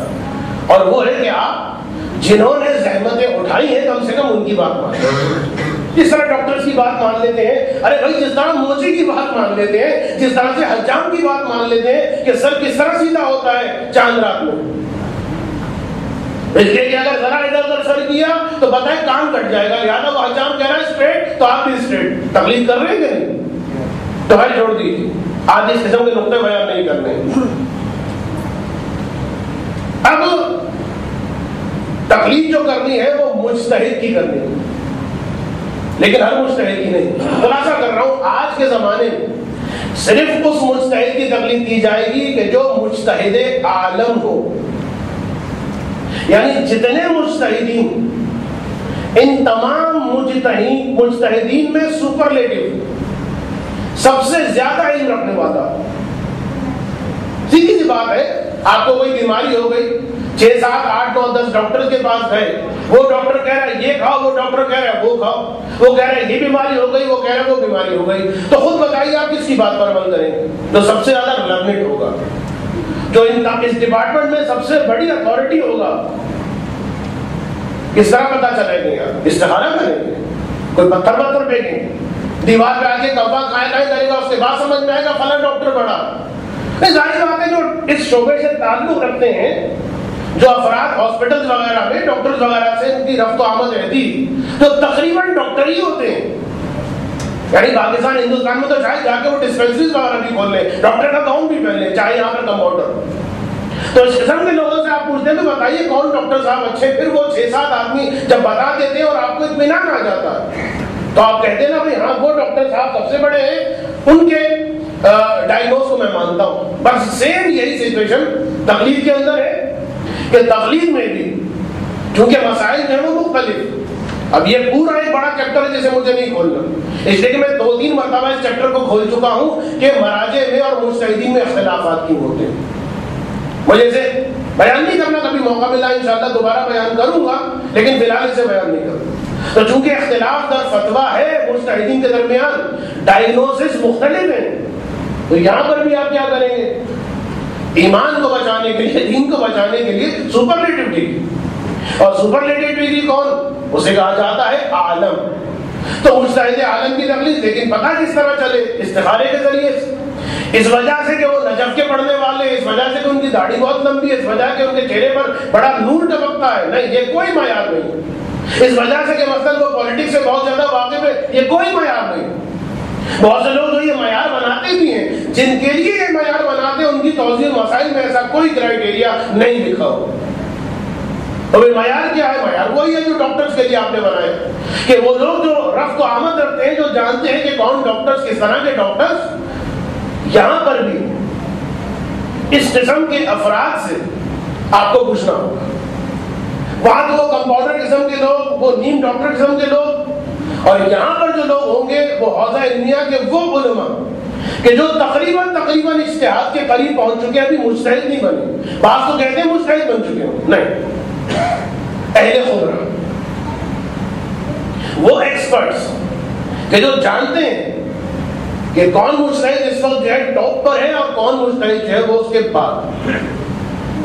اور وہ ہے کہ آپ جنہوں نے زحمتیں اٹھائی ہیں کم سے کم ان کی بات مانیں. جس طرح ڈاکٹرز کی بات مان لیتے ہیں، ارے بھائی جس طرح موچی کی بات مان لیتے ہیں، جس طرح سے حجام کی بات مان لیتے ہیں کہ سر کس طرح سیدھا ہوتا ہے چاند رات میں. اس لیے کہ اگر ذرا ادھر ادھر سر کیا تو بتائے کان کٹ جائے گا، لہٰذا وہ حجام کہہ رہا ہے اسٹریٹ تو آپ بھی اسٹریٹ. تقلید کر رہے ہیں کہ نہیں؟ تو بھائی چھوڑ دیجیے، آج اس قسم کے نقطے بیان نہیں کرنے. اب تقلید جو کرنی ہے وہ مجتہد کی کرنی ہے، لیکن ہر مجتہد کی نہیں۔ خلاصہ کر رہا ہوں، آج کے زمانے میں صرف اس مجتہد کی تقلید کی جائے گی کہ جو مجتہد عالم ہو، یعنی جتنے مجتہدین، ان تمام مجتہدین میں سپرلیٹو، سب سے زیادہ علم رکھنے والا۔ سیدھی سی بات ہے، آپ کو کوئی بیماری ہو گئی، 6 7 8 9 10 ڈاکٹر کے پاس گئے، وہ ڈاکٹر کہہ رہا ہے یہ کھاؤ، وہ ڈاکٹر کہہ رہا ہے وہ کھاؤ، وہ کہہ رہا ہے یہ بیماری ہو گئی، وہ کہہ رہا ہے وہ بیماری ہو گئی، تو خود بتائیے آپ کس کی بات پر عمل کریں گے؟ جو سب سے زیادہ ریلیونٹ ہوگا، جو اس ڈپارٹمنٹ میں سب سے بڑی اتھارٹی ہوگا، کس طرح پتا چلے گے؟ آپ استخارہ کریں گے، کوئی پتھر پھینکیں گے، دیوار پہ آ کے کبا کھائے کرے گا، اس کے بعد سمجھ میں آئے گا فلاں ڈاکٹر بڑا۔ ظاہر بات ہے جو اس شعبے سے تعلق رکھتے ہیں، جو افراد ہاسپٹل وغیرہ میں ڈاکٹر وغیرہ سے ان کی رفت و آمد رہتی، تو تقریباً ڈاکٹر ہی ہوتے ہیں۔ یعنی پاکستان ہندوستان میں تو شاید جا کے وہ ڈسپینسریز وغیرہ بھی کھول لیں، ڈاکٹر کا گاؤن بھی پہن لیں، چاہے یہاں پر کمپاؤنڈر۔ تو اس قسم کے لوگوں سے آپ پوچھتے ہیں تو بتائیے کون ڈاکٹر صاحب اچھے، پھر وہ 6 7 آدمی جب بتا دیتے ہیں اور آپ کو اطمینان آ جاتا ہے تو آپ کہتے ہیں نا بھائی ہاں وہ ڈاکٹر صاحب سب سے بڑے ہیں، ان کے ڈائگنوز کو میں مانتا ہوں۔ بس سیم یہی سچویشن تقلید کے اندر ہے کہ تقلید میں بھی چونکہ مسائل جو ہیں وہ مختلف، اب یہ پورا ایک بڑا چیپٹر ہے جسے مجھے نہیں کھولنا، اس لیے کہ میں 2 3 مرتبہ اس چیپٹر کو کھول چکا ہوں کہ مراجع میں اور مجتہدین میں اختلافات کیوں ہوتے ہیں۔ مجھے اسے بیان نہیں کرنا، کبھی موقع ملا انشاءاللہ دوبارہ بیان کروں گا، لیکن فی الحال اسے بیان نہیں کروں۔ تو چونکہ اختلاف در فتویٰ ہے مجتہدین کے درمیان، ڈائگنوسس مختلف ہیں، تو یہاں پر بھی آپ کیا کریں گے؟ ایمان کو بچانے کے لیے، دین کو بچانے کے لیے سپرلیٹو ڈگری، اور سپرلیٹو ڈگری کون؟ اسے کہا جاتا ہے عالم۔ تو مجتہد عالم کی تقلید، لیکن پتہ کس طرح چلے؟ استخارے کے ذریعے سے۔ اس وجہ سے کہ وہ نجف کے پڑھنے والے، اس وجہ سے کہ ان کی داڑھی بہت لمبی ہے، اس وجہ سے کہ ان کے چہرے پر بڑا نور ٹپکتا ہے، نہیں، یہ کوئی معیار نہیں۔ اس وجہ سے کہ مثلا وہ پالیٹکس سے بہت زیادہ واقف ہے، یہ کوئی معیار نہیں۔ بہت سے لوگ جو یہ معیار بناتے بھی ہیں، جن کے لیے یہ معیار بناتے ہیں، ان کی توضیح مسائل میں ایسا کوئی کرائیٹیریا نہیں لکھا ہو۔ تو معیار کیا ہے؟ معیار وہی ہے جو ڈاکٹرز کے لیے آپ نے بنائے، کہ وہ لوگ جو رفت و آمد رکھتے ہیں، جو جانتے ہیں کہ کون ڈاکٹرز کس طرح کے ڈاکٹرز۔ یہاں پر بھی اس قسم کے افراد سے آپ کو پوچھنا ہوگا۔ وہاں تو وہ کمپاؤنڈر قسم کے لوگ، وہ نیم ڈاکٹر قسم کے لوگ، اور یہاں پر جو لوگ ہوں گے وہ حوزہ علمیہ کے وہ علماء کہ جو تقریباً اجتہاد کے قریب پہنچ چکے ہیں، ابھی مجتہد نہیں بنے۔ بعض تو کہتے ہیں مجتہد بن چکے ہوں، نہیں، اہل خبرہ، وہ ایکسپرٹس کہ جو جانتے ہیں کہ کون مجتہد اس وقت جو ہے ٹاپ پر ہے اور کون مجتہد جو ہے وہ اس کے بعد،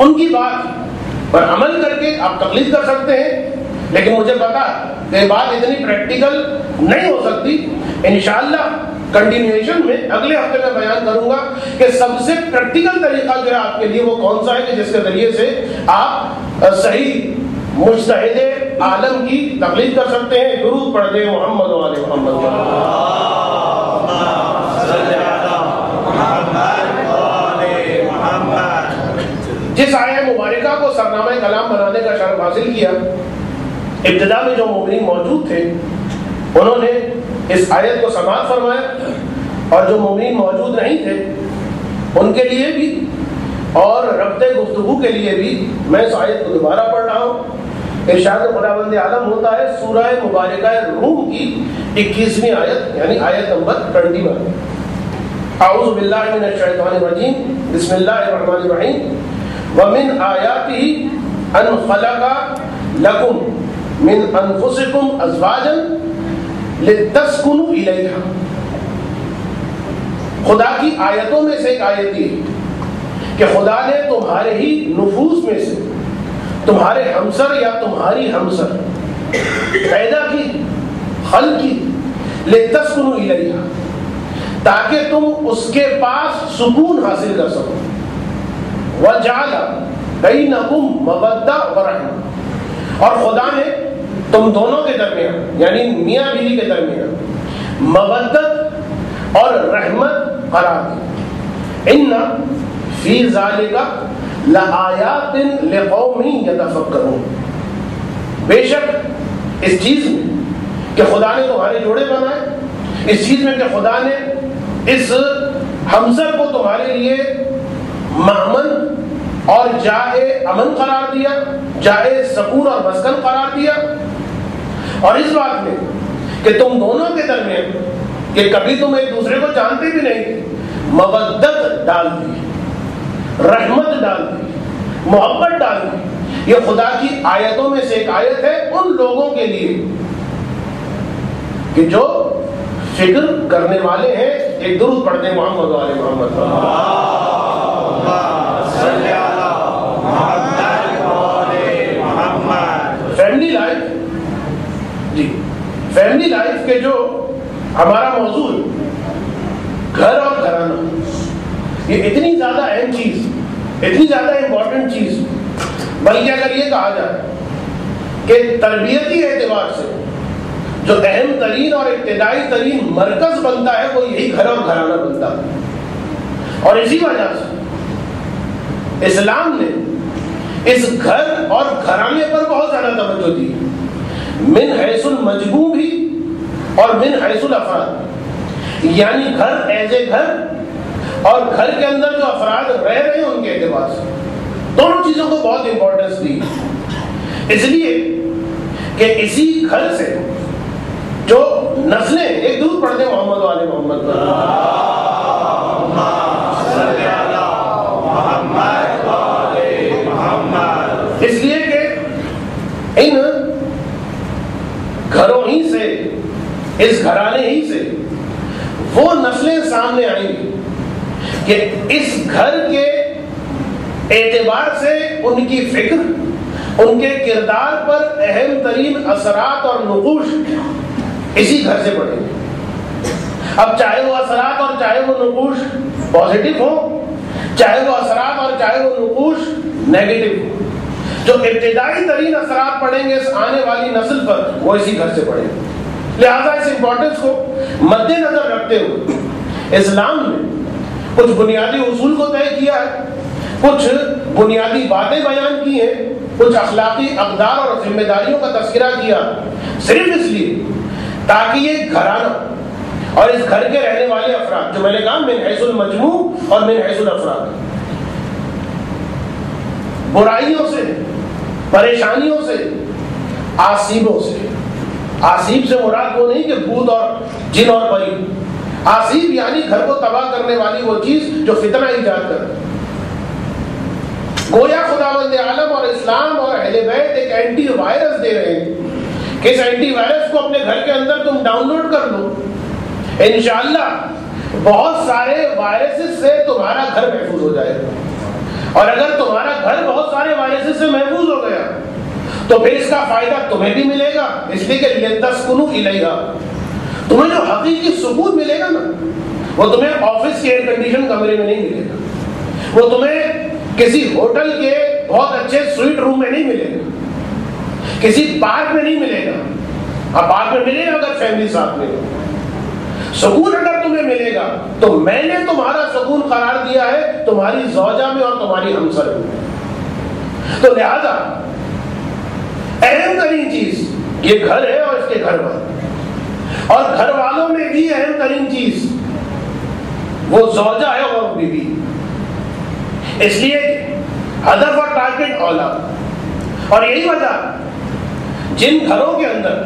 ان کی بات پر عمل کر کے آپ تقلید کر سکتے ہیں۔ لیکن مجھے پتا کہ بات اتنی پریکٹیکل نہیں ہو سکتی۔ انشاءاللہ کنٹینیویشن میں اگلے ہفتے میں بیان کروں گا کہ سب سے پریکٹیکل طریقہ جو ہے آپ کے لیے وہ کون سا ہے کہ جس کے ذریعے سے آپ صحیح مجتہد عالم کی تقلید کر سکتے ہیں۔ درود پڑھ دیں محمد و آل محمد۔ جس آیہ مبارکہ کو سرنامہ کلام بنانے کا شرف حاصل کیا، ابتدا میں جو مومنین موجود تھے انہوں نے اس آیت کو سماعت فرمایا، اور جو مومنین موجود نہیں تھے ان کے لیے بھی اور ربط گفتگو کے لیے بھی میں اس آیت کو دوبارہ پڑھ رہا ہوں۔ ارشاد خداوند عالم ہوتا ہے سورہ مبارکہ روم کی 21ویں آیت، یعنی آیت نمبر 21۔ اعوذ باللہ من الشیطان الرجیم، بسم اللہ الرحمن الرحیم۔ وَمِنْ آيَاتِهِ أَنْ خَلَقَ لَكُمْ مِنْ أَنفُسِكُمْ أَزْوَاجًا لِتَسْكُنُوا إِلَيْهَا۔ خدا کی آیتوں میں سے ایک آیت یہ کہ خدا نے تمہارے ہی نفوس میں سے تمہارے ہمسر یا تمہاری ہمسر پیدا کی، خلق کی، لِتَسْكُنُوا إِلَيْهَا، تاکہ تم اس کے پاس سکون حاصل کر سکو۔ وَجَعَلَ بَيْنَكُمْ مَوَدَّةً وَرَحْمَةً، اور خدا نے تم دونوں کے درمیان یعنی میاں بیوی کے درمیان مودت اور رحمت قرار دی۔ اِنَّ فِي ذَلِكَ لَآيَاتٍ لِقَوْمٍ يَتَفَكَّرُونَ، بے شک اس چیز میں کہ خدا نے تمہارے جوڑے بنائے، اس چیز میں کہ خدا نے اس ہمسر کو تمہارے لیے مأمن اور جائے امن قرار دیا، جائے سکون اور مسکن قرار دیا، اور اس بات میں کہ تم دونوں کے درمیان کہ کبھی تم ایک دوسرے کو جانتے بھی نہیں تھے، مودت ڈال دی، رحمت ڈال دی، محبت ڈال دی۔ یہ خدا کی آیتوں میں سے ایک آیت ہے ان لوگوں کے لیے کہ جو فکر کرنے والے ہیں۔ ایک درود پڑھتے ہیں محمد و آل محمد۔ فیملی لائف، جی فیملی لائف کے جو ہمارا موضوع ہے گھر اور گھرانہ، یہ اتنی زیادہ اہم چیز، اتنی زیادہ امپورٹنٹ چیز، بلکہ اگر یہ کہا جائے کہ تربیتی اعتبار سے جو اہم ترین اور ابتدائی ترین مرکز بنتا ہے وہ یہی گھر اور گھرانہ بنتا ہے، اور اسی وجہ سے اسلام نے اس گھر اور گھرانے پر بہت زیادہ توجہ دی، من حیث المجموع بھی اور من حیث الافراد، یعنی گھر ایز اے گھر اور گھر کے اندر جو افراد رہ رہے ہیں ان کے اعتبار سے دونوں چیزوں کو بہت امپورٹنس دی، اس لیے کہ اسی گھر سے جو نسلیں، ایک درود پڑھتے ہیں محمد و آل محمد پر، اس لیے کہ ان گھروں ہی سے، اس گھرانے ہی سے وہ نسلیں سامنے آئیں گی کہ اس گھر کے اعتبار سے ان کی فکر، ان کے کردار پر اہم ترین اثرات اور نقوش اسی گھر سے پڑیں گے۔ اب چاہے وہ اثرات اور چاہے وہ نقوش پازیٹیو ہو، چاہے وہ اثرات اور چاہے وہ نقوش نیگیٹو ہو، جو ابتدائی ترین اثرات پڑیں گے اس آنے والی نسل پر وہ اسی گھر سے پڑیں گے۔ لہذا اس امپورٹنس کو مد نظر رکھتے ہوئے اسلام نے کچھ بنیادی اصول کو طے کیا ہے، کچھ بنیادی باتیں بیان کی ہیں، کچھ اخلاقی اقدار اور ذمہ داریوں کا تذکرہ کیا، صرف اس لیے تاکہ یہ گھرانہ اور اس گھر کے رہنے والے افراد، جو میں نے کہا من حیث المجموع اور من حیث الافراد، برائیوں سے، پریشانیوں سے، آسیبوں سے، آسیب سے مراد وہ نہیں کہ بھوت اور جن اور پری، آسیب یعنی گھر کو تباہ کرنے والی وہ چیز جو فتنہ ایجاد کرے۔ گویا خداوند عالم اور اسلام اور اہل بیت ایک اینٹی وائرس دے رہے ہیں کہ اس اینٹی وائرس کو اپنے گھر کے اندر تم ڈاؤن لوڈ کر لو، انشاءاللہ بہت سارے وائرسز سے تمہارا گھر محفوظ ہو جائے گا، اور اگر تمہارا گھر بہت سارے وائرسز سے محفوظ ہو گیا تو پھر اس کا فائدہ تمہیں بھی ملے گا، اس لیے کہ لِتَسْكُنُوا إِلَيْهَا، تمہیں جو حقیقی سکون ملے گا نا وہ تمہیں آفس کے ایئر کنڈیشن کمرے میں نہیں ملے گا، وہ تمہیں کسی ہوٹل کے بہت اچھے سویٹ روم میں نہیں ملے گا، کسی پارک میں نہیں ملے گا۔ اب پارک میں ملے گا اگر فیملی ساتھ میں ہو، سکون اگر تمہیں ملے گا تو میں نے تمہارا سکون قرار دیا ہے تمہاری زوجہ میں اور تمہاری ہمسر میں۔ تو لہذا اہم ترین چیز یہ گھر ہے اور اس کے گھر والے، اور گھر والوں میں بھی اہم ترین چیز وہ زوجہ ہے اور بیوی، اس لیے ہدف اور ٹارگٹ اولاد۔ اور یہی وجہ جن گھروں کے اندر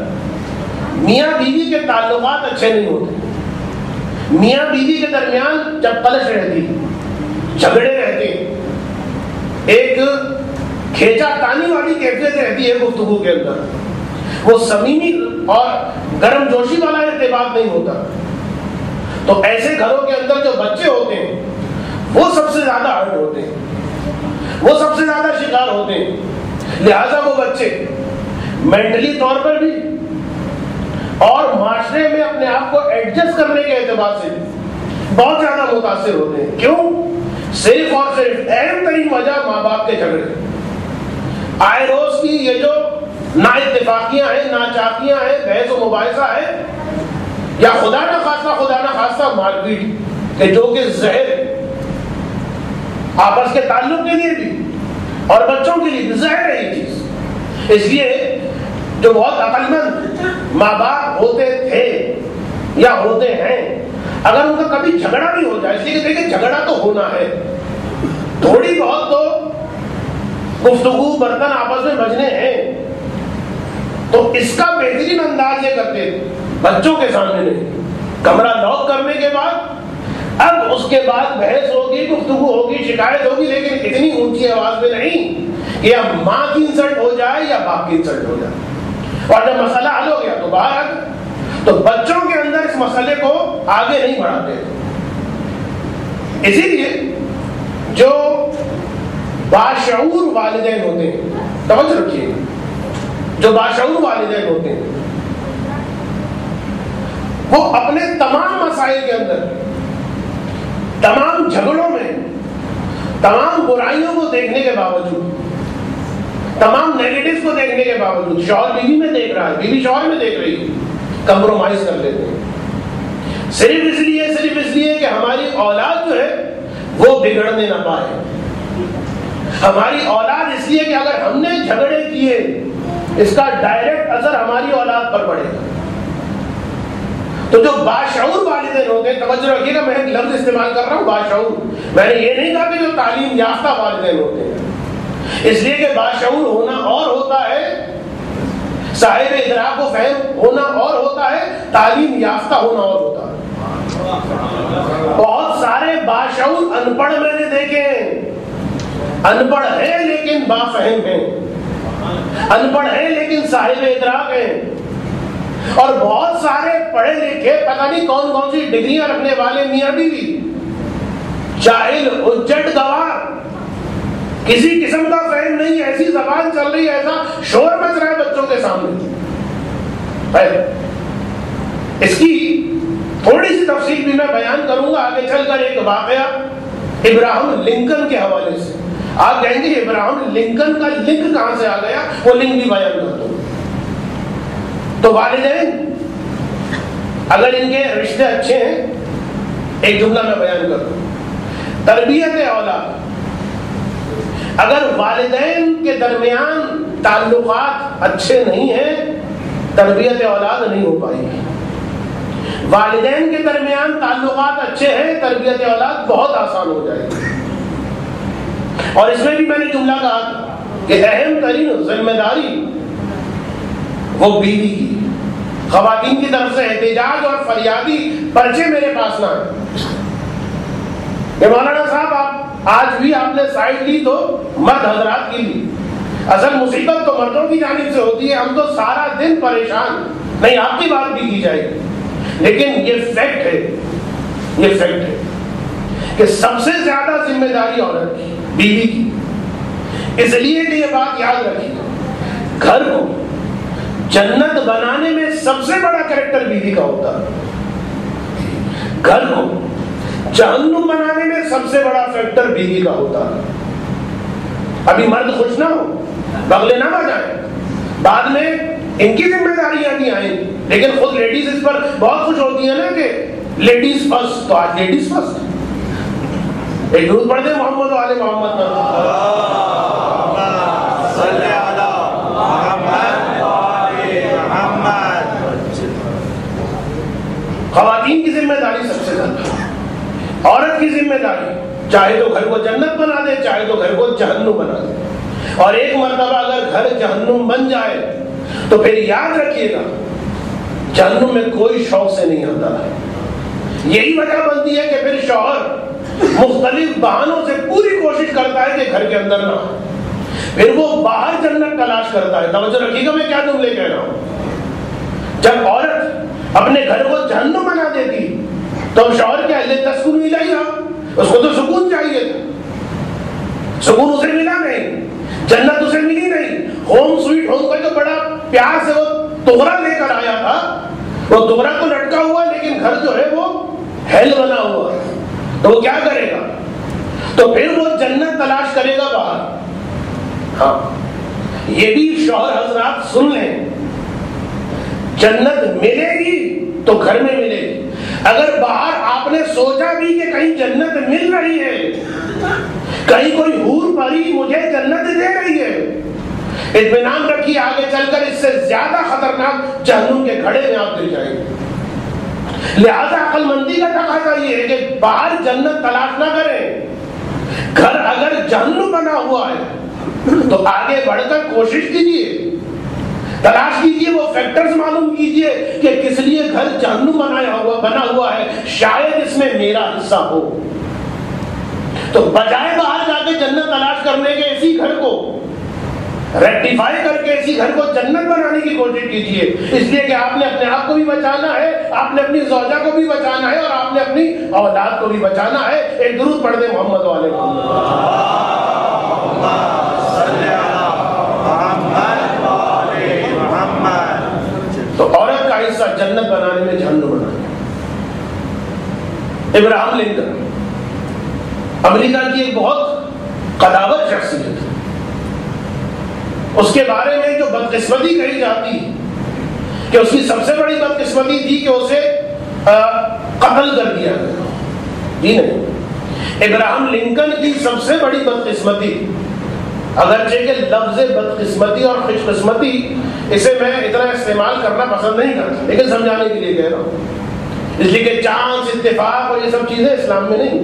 میاں بیوی کے تعلقات اچھے نہیں ہوتے، میاں بیوی کے درمیان جب کلش رہتی، جھگڑے رہتے، ایک کھینچا تانی والی کیفیت رہتی ہے گفتگو کے اندر، وہ صمیمی اور گرم جوشی والا ارتباط نہیں ہوتا، تو ایسے گھروں کے اندر جو بچے ہوتے ہیں وہ سب سے زیادہ ہرٹ ہوتے ہیں، وہ سب سے زیادہ شکار ہوتے ہیں۔ لہذا وہ بچے مینٹلی طور پر بھی اور معاشرے میں اپنے آپ کو ایڈجسٹ کرنے کے اعتبار سے بہت زیادہ متاثر ہوتے ہیں۔ کیوں؟ صرف اور صرف اہم ترین وجہ ماں باپ کے جھگڑے، آئے روز کی یہ جو نا اتفاقیاں ہیں، نا چاقیاں ہیں، بحث و مباحثہ ہے، یا خدا نہ خاصہ مار پیٹ کہ جو کہ زہر آپس کے تعلق کے لیے بھی اور بچوں کے لیے بھی زہر ہے یہ چیز۔ اس لیے جو بہت عقل مند ماں باپ ہوتے تھے یا ہوتے ہیں، اگر ان کا کبھی جھگڑا بھی ہو جائے، اس لیے کہ دیکھیں جھگڑا تو ہونا ہے، تھوڑی بہت تو گفتگو برتن آپس میں بجنے ہیں، تو اس کا بہترین انداز یہ کرتے بچوں کے سامنے نہیں، کمرہ لاک کرنے کے بعد اب اس کے بعد بحث ہوگی، گفتگو ہوگی، شکایت ہوگی، لیکن اتنی اونچی آواز میں نہیں کہ یا ماں کی انسلٹ ہو جائے یا باپ کی انسلٹ ہو جائے، اور جب مسئلہ حل ہو گیا تو باہر آ گئے۔ تو بچوں کے اندر اس مسئلے کو آگے نہیں بڑھاتے، اسی لیے جو باشعور والدین ہوتے ہیں، توجہ رکھیے، جو باشعور والدین ہوتے ہیں وہ اپنے تمام مسائل کے اندر، تمام جھگڑوں میں، تمام برائیوں کو دیکھنے کے باوجود، تمام نیگیٹوز کو دیکھنے کے باوجود، شوہر بیوی میں دیکھ رہا ہے، بیوی شوہر میں دیکھ رہی ہے، کمپرومائز کر لیتے ہیں، صرف اس لیے کہ ہماری اولاد جو ہے وہ بگڑنے نہ پائے، ہماری اولاد اس لیے کہ اگر ہم نے جھگڑے کیے اس کا ڈائریکٹ اثر ہماری اولاد پر پڑے گا۔ تو جو باشعور والدین ہوتے ہیں، توجہ رکھیے گا، میں ایک لفظ استعمال کر رہا ہوں باشعور، میں نے یہ نہیں کہا کہ جو تعلیم یافتہ والدین ہوتے ہیں، اس لیے کہ باشعور ہونا اور ہوتا ہے، صاحب ادراک و فہم ہونا اور ہوتا ہے، تعلیم یافتہ ہونا اور ہوتا ہے۔ بہت سارے باشعور ان پڑھ میں نے دیکھے ہیں، ان پڑھ ہیں لیکن بافہم ہیں، ان پڑھ ہیں لیکن صاحب ادراک ہیں، اور بہت سارے پڑھے لکھے پتہ نہیں کون کون سی ڈگریاں رکھنے والے میاں بیوی، جاہل حجت گواہ، کسی قسم کا فہم نہیں، ایسی زبان چل رہی ہے، ایسا شور مچ رہا ہے بچوں کے سامنے۔ اس کی تھوڑی سی تفصیل بھی میں بیان کروں گا آگے چل کر، ایک واقعہ ابراہم لنکن کے حوالے سے۔ آپ کہیں گے ابراہم لنکن کا لنک کہاں سے آ گیا، وہ لنک بھی بیان کرتا ہوں۔ تو والدین اگر ان کے رشتے اچھے ہیں، ایک جملہ میں بیان کروں، تربیت اولاد، اگر والدین کے درمیان تعلقات اچھے نہیں ہیں تربیت اولاد نہیں ہو پائے گی، والدین کے درمیان تعلقات اچھے ہیں تربیت اولاد بہت آسان ہو جائے گی۔ اور اس میں بھی میں نے جملہ کہا تھا کہ اہم ترین ذمہ داری وہ بیوی کی، خواتین کی طرف سے احتجاج اور فریادی پرچے میرے پاس نہ ہیں کہ مولانا صاحب آپ آج بھی آپ نے سائڈ لی تو مرد حضرات کی لی، اصل مصیبت تو مردوں کی جانب سے ہوتی ہے، ہم تو سارا دن پریشان، نہیں آپ کی بات بھی کی جائے گی، لیکن یہ فیکٹ ہے، یہ فیکٹ ہے کہ سب سے زیادہ ذمہ داری عورت کی، بیوی کی، اس لیے کہ یہ بات یاد رکھیے، گھر کو جنت بنانے میں سب سے بڑا کریکٹر بیوی کا ہوتا ہے، گھر کو جہنم بنانے میں سب سے بڑا فیکٹر بیوی کا ہوتا ہے۔ ابھی مرد خوش نہ ہو، بغلے نہ بجائیں، بعد میں ان کی ذمہ داریاں بھی آئیں، لیکن خود لیڈیز اس پر بہت خوش ہوتی ہیں نا کہ لیڈیز فرسٹ، تو آج لیڈیز فرسٹ، ایک درود پڑھ دیں محمد و آل محمد خواتین کی ذمہ داری سب سے زیادہ، عورت کی ذمہ داری چاہے تو گھر کو جنت بنا دے، چاہے تو گھر کو جہنم بنا دے، اور ایک مرتبہ اگر گھر جہنم بن جائے تو پھر یاد رکھیے گا جہنم میں کوئی شوق سے نہیں آتا ہے۔ یہی وجہ بنتی ہے کہ پھر شوہر مختلف بہانوں سے پوری کوشش کرتا ہے کہ گھر کے اندر نہ ہو، پھر وہ باہر جنت تلاش کرتا ہے۔ توجہ رکھیے گا میں کیا جملے کہہ رہا ہوں، جب عورت اپنے گھر کو جہنم بنا دیتی تو شوہر کیا لے تسکن الیہا، اس کو تو سکون چاہیے تھا، سکون اسے ملا نہیں، جنت اسے ملی نہیں، ہوم سویٹ ہوم کا جو بڑا پیار سے وہ تغرا لے کر آیا تھا، وہ تغرا تو لٹکا ہوا لیکن گھر جو ہے وہ ہیل بنا ہوا، تو وہ کیا کرے گا، تو پھر وہ جنت تلاش کرے گا باہر۔ ہاں یہ بھی شوہر حضرات سن لیں، جنت ملے گی تو گھر میں ملے گی، اگر باہر آپ نے سوچا بھی کہ کہیں جنت مل رہی ہے، کہیں کوئی حور پری مجھے جنت دے رہی ہے، اطمینان رکھیے آگے چل کر اس سے زیادہ خطرناک جہنم کے گھڑے میں آپ گر جائیں گے. لہذا عقل مندی کا تقاضا یہ ہے کہ باہر جنت تلاش نہ کریں. گھر اگر جہنم بنا ہوا ہے تو آگے بڑھ کر کوشش کیجیے, تلاش کیجیے, وہ فیکٹرز معلوم کیجیے کہ کس لیے گھر جہنم بنا ہوا ہے, شاید اس میں میرا حصہ ہو. تو بجائے باہر جا کے جنت تلاش کرنے کے اسی گھر کو ریکٹیفائی کر کے اسی گھر کو جنت بنانے کی کوشش کیجیے, اس لیے کہ آپ نے اپنے آپ کو بھی بچانا ہے, آپ نے اپنی زوجہ کو بھی بچانا ہے, اور آپ نے اپنی اولاد کو بھی بچانا ہے. ایک درود پڑھ دیں محمد والے محمد. تو عورت کا حصہ جنت بنانے میں جہنم بنانا. ابراہم لنکن امریکہ کی ایک بہت قداور شخصیت, اس کے بارے میں جو بدقسمتی کہی جاتی کہ اس کی سب سے بڑی بدقسمتی تھی کہ اسے قتل کر دیا گیا. جی نہیں, ابراہم لنکن کی سب سے بڑی بدقسمتی, اگرچہ کہ لفظ بدقسمتی اور خوش قسمتی اسے میں اتنا استعمال کرنا پسند نہیں کرتا, لیکن سمجھانے کے لیے کہہ رہا ہوں, اس لیے کہ چانس, اتفاق اور یہ سب چیزیں اسلام میں نہیں.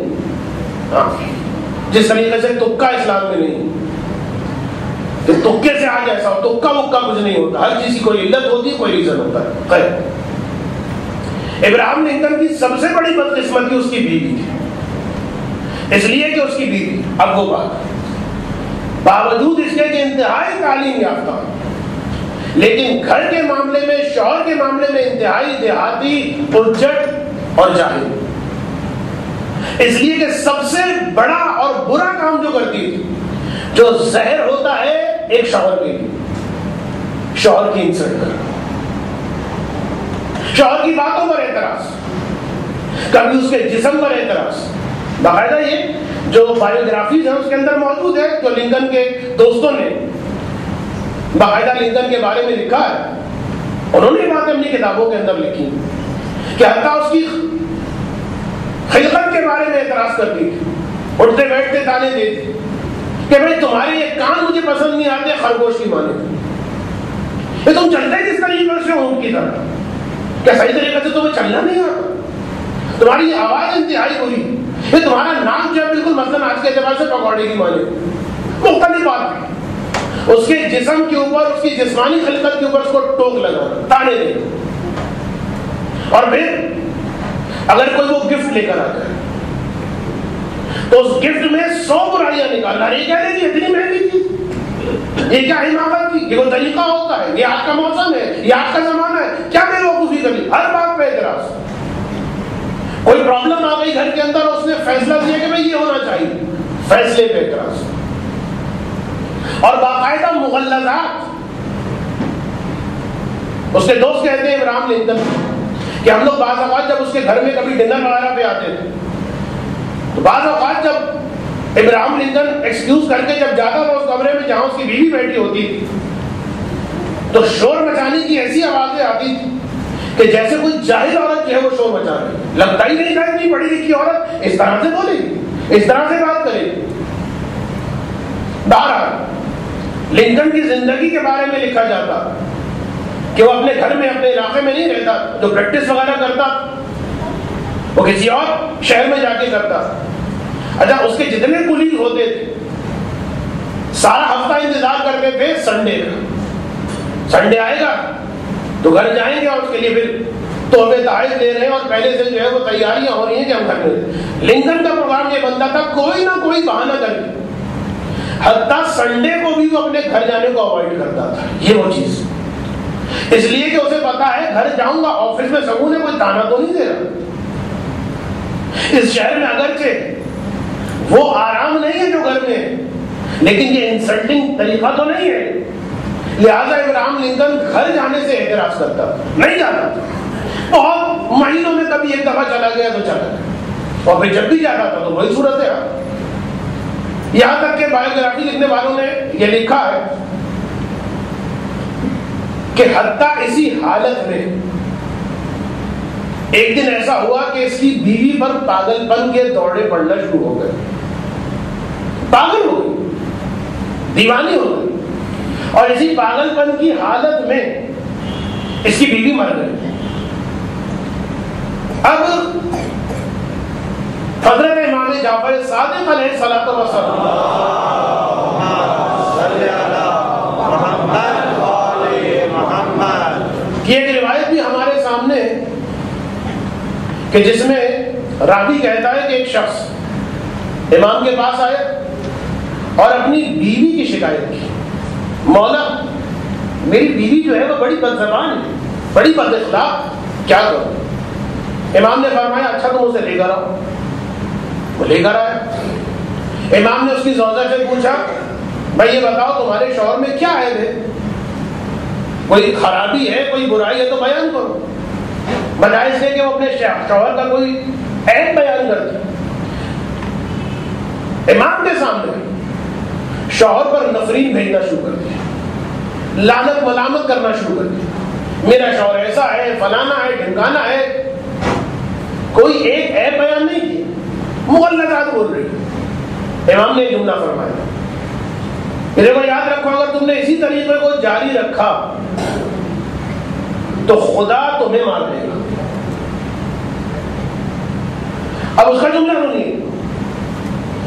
جس طریقے سے تکا اسلام میں نہیں کہ تکے سے آج ایسا ہو, تکا وکا کچھ نہیں ہوتا, ہر چیز کی کوئی علت ہوتی ہے, کوئی ریزن ہوتا ہے. خیر, ابراہم لنکن کی سب سے بڑی بدقسمتی اس کی بیوی تھی, اس لیے کہ اس کی بیوی اب وہ باوجود اس کے کہ انتہائی تعلیم یافتہ, لیکن گھر کے معاملے میں, شوہر کے معاملے میں انتہائی دیہاتی, الجھٹ اور جاہل. اس لیے کہ سب سے بڑا اور برا کام جو کرتی تھی, جو زہر ہوتا ہے ایک شوہر کے لیے, شوہر کی انسلٹ کرنا, شوہر کی باتوں پر اعتراض, کبھی اس کے جسم پر اعتراض. باقاعدہ یہ جو بایوگرافیز ہیں اس کے اندر موجود ہے, جو لنکن کے دوستوں نے باقاعدہ لنکن کے بارے میں لکھا ہے, انہوں نے باتیں اپنی کتابوں کے اندر لکھی کہ حتیٰ اس کی خلقت کے بارے میں اعتراض کرتی تھی, اٹھتے بیٹھتے تانے دیتی کہ بھائی تمہارے یہ کان مجھے پسند نہیں آتے خرگوش کی مانے, یہ تم چلتے کس طریقے سے اونٹ کی طرح, کیا صحیح طریقے سے تمہیں چلنا نہیں آتا, تمہاری یہ آواز انتہائی بری, یہ تمہارا نام جو ہے بالکل مثلاً آج کے اعتبار سے پکوڑے کی مانے. مختلف بات اس کے جسم کے اوپر, اس کی جسمانی خلقت کے اوپر اس کو ٹوک لگانا, تانے دینا. اور پھر اگر کوئی وہ گفٹ لے کر آتا ہے تو اس گفٹ میں 100 برائیاں نکالنا, یہ کہہ رہے کہ اتنی مہنگی تھی, یہ کیا حماقت تھی, یہ کوئی طریقہ ہوتا ہے, یہ آج کا موسم ہے, یہ آج کا زمانہ ہے, کیا بے وقوفی کری, ہر بات پہ اعتراض. کوئی پرابلم آ گئی گھر کے اندر, اس نے فیصلہ دیا کہ بھائی یہ ہونا چاہیے, فیصلے پہ اعتراض. اور باقاعدہ مغلظات. اس کے دوست کہتے ہیں ابراہم لنکن کہ ہم لوگ بعض اوقات جب اس کے گھر میں کبھی ڈنر وغیرہ پہ آتے تھے, تو بعض اوقات جب ابراہم لنکن ایکسکیوز کر کے جب جاتا تھا اس کمرے میں جہاں اس کی بیوی بیٹھی ہوتی تھی, تو شور مچانے کی ایسی آوازیں آتی تھی کہ جیسے کوئی جاہل عورت جو ہے وہ شور مچا رہی, لگتا ہی نہیں تھا اتنی پڑھی لکھی عورت اس طرح سے بولے گی, اس طرح سے بات کرے گی. بہرحال لنکن کی زندگی کے بارے میں لکھا جاتا کہ وہ اپنے گھر میں, اپنے علاقے میں نہیں رہتا, جو پریکٹس وغیرہ کرتا وہ کسی اور شہر میں جا کے کرتا. اچھا, اس کے جتنے کولیگ ہوتے تھے سارا ہفتہ انتظار کرتے تھے سنڈے کا, سنڈے آئے گا تو گھر جائیں گے اور اس کے لیے پھر تحفے تحائف دے رہے ہیں, اور پہلے سے جو ہے وہ تیاریاں ہو رہی ہیں کہ ہم گھر میں. لنکن کا پروگرام یہ بنتا تھا کوئی نہ کوئی بہانہ کر کے, حتیٰ سنڈے کو بھی وہ اپنے گھر جانے کو اوائڈ کرتا تھا. یہ وہ چیز, اس لیے کہ اسے پتا ہے گھر جاؤں گا, آفس میں سبوں نے کوئی تانا تو نہیں دے رہا. اس شہر میں اگرچہ وہ آرام نہیں ہے جو گھر میں ہے, لیکن یہ انسلٹنگ طریقہ تو نہیں ہے. لہٰذا ابراہم لنکن گھر جانے سے اعتراض کرتا, نہیں جاتا تھا. بہت مہینوں میں کبھی ایک دفعہ چلا گیا تو چلا گیا, اور پھر جب بھی جاتا تھا تو وہی صورت ہے. یہاں تک کہ بایوگرافی لکھنے والوں نے یہ لکھا ہے کہ حتیٰ اسی حالت میں ایک دن ایسا ہوا کہ اس کی بیوی پر پاگل پن کے دورے پڑنا شروع ہو گئے, پاگل ہو گئی, دیوانی ہو گئی. اور اسی پاگل پن کی حالت میں اس کی بیوی مر گئی. اب حضرت امام جعفر صادق علیہ الصلوۃ والسلام کی ایک روایت بھی ہمارے سامنے ہے کہ جس میں راوی کہتا ہے کہ ایک شخص امام کے پاس آیا اور اپنی بیوی کی شکایت کی. مولا میری بیوی جو ہے وہ بڑی بدزبان ہے, بڑی بد اخلاق, کیا کروں؟ امام نے فرمایا اچھا تم اسے لے کر آؤ. وہ لے کر آیا. امام نے اس کی زوجہ سے پوچھا بھائی یہ بتاؤ تمہارے شوہر میں کیا عیب ہے, کوئی خرابی ہے, کوئی برائی ہے تو بیان کرو. بجائے اس لیے کہ وہ اپنے شوہر کا کوئی عیب بیان کرتی. امام کے سامنے شوہر پر نفرین بھیجنا شروع کر دیا, لعنت ملامت کرنا شروع کر دیا. میرا شوہر ایسا ہے, فلانا ہے, ڈھمکانا ہے. کوئی ایک عیب بیان نہیں کیا, مغلطات بول رہی. امام نے جملہ فرمایا میرے کو یاد رکھو اگر تم نے اسی طریقے کو جاری رکھا تو خدا تمہیں مار دے گا. اب اس کا جملہ سنیے.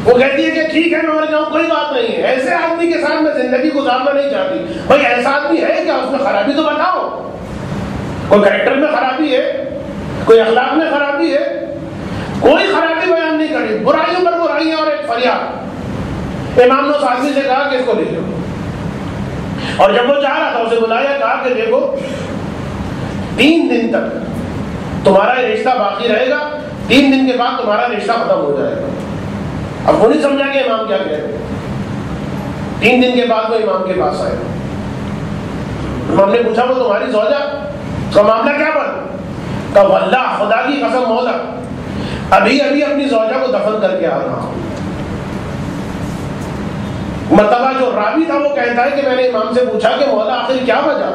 وہ کہتی ہے کہ ٹھیک ہے میں مر جاؤں کوئی بات نہیں ہے, ایسے آدمی کے ساتھ میں زندگی گزارنا نہیں چاہتی. بھائی ایسا آدمی ہے کیا, اس میں خرابی تو بتاؤ. کوئی کریکٹر میں خرابی ہے, کوئی اخلاق میں خرابی ہے, کوئی خرابی بیان نہیں کری, برائیوں پر برائیاں اور ایک فریاد. امام نے اس آدمی سے کہا کہ اس کو لے جاؤ. اور جب وہ جا رہا تھا اسے بلایا, کہا کہ دیکھو 3 دن تک تمہارا یہ رشتہ باقی رہے گا, 3 دن کے بعد تمہارا رشتہ ختم ہو جائے گا. اب وہ نہیں سمجھا کہ امام کیا کہہ رہے. 3 دن کے بعد وہ امام کے پاس آئے. امام نے پوچھا وہ تمہاری زوجہ, اس کا معاملہ کیا بنا؟ کہا واللہ خدا کی قسم مولا ابھی اپنی زوجہ کو دفن کر کے آ رہا ہوں. مرتبہ جو راوی تھا وہ کہتا ہے کہ میں نے امام سے پوچھا کہ مولا آخر کیا وجہ؟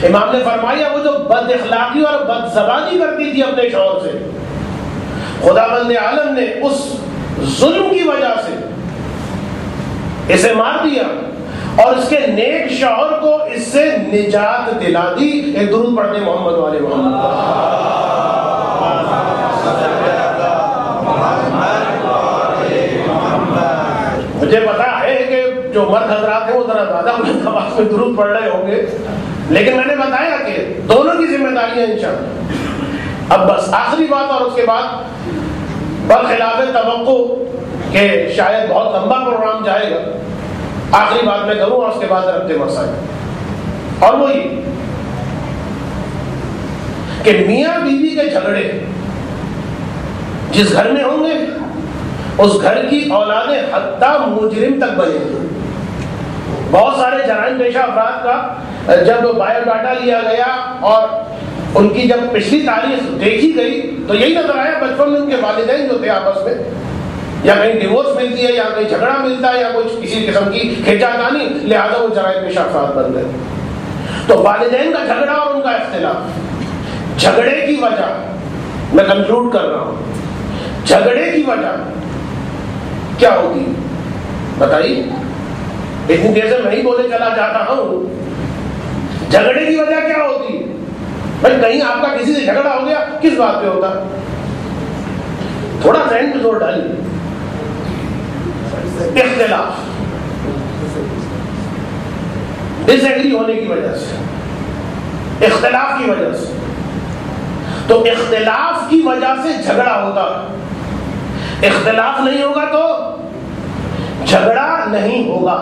امام نے فرمایا وہ جو بد اخلاقی اور بد زبانی کرتی تھی اپنے شوہر سے, خدا بند عالم نے اس ظلم کی وجہ سے اسے مار دیا اور اس کے نیک شوہر کو اس سے نجات دلا دی. ایک درود پڑھتے محمد والے محمد. مجھے پتا ہے کہ جو مرد حضرات ہیں وہ ذرا زیادہ آواز میں درود پڑھ رہے ہوں گے, لیکن میں نے بتایا کہ دونوں کی ذمہ داریاں انشاءاللہ. اب بس آخری بات, اور اس کے بعد برخلاف توقع کہ شاید بہت لمبا پروگرام جائے گا, آخری بات میں کروں اور اس کے بعد رکھتے مسائل. اور وہی کہ میاں بیوی کے جھگڑے جس گھر میں ہوں گے اس گھر کی اولادیں حتیٰ مجرم تک بنے گی. بہت سارے جرائم پیشہ افراد کا جب بایو ڈاٹا لیا گیا اور ان کی جب پچھلی تاریخ دیکھی گئی تو یہی نظر آیا بچپن میں ان کے والدین جو تھے آپس میں یا کہیں ڈیورس ملتی ہے یا کہیں جھگڑا ملتا ہے یا کچھ کسی قسم کی کھینچاتانی, لہذا وہ جرائم پیشہ افراد بن گئے. تو والدین کا جھگڑا اور ان کا اختلاف, جھگڑے کی وجہ میں کنکلوڈ کر رہا ہوں, جھگڑے کی وجہ کیا ہوگی بتائیے؟ اتنی دیر سے میں ہی بولے چلا جاتا ہوں. جھگڑے کی وجہ کیا ہوتی ہے بھائی؟ کہیں آپ کا کسی سے جھگڑا ہو گیا, کس بات پہ ہوتا؟ تھوڑا ذہن پہ زور ڈالیے. اختلاف, ڈس ایگری ہونے کی وجہ سے, اختلاف کی وجہ سے. تو اختلاف کی وجہ سے جھگڑا ہوتا ہے. اختلاف نہیں ہوگا تو جھگڑا نہیں ہوگا.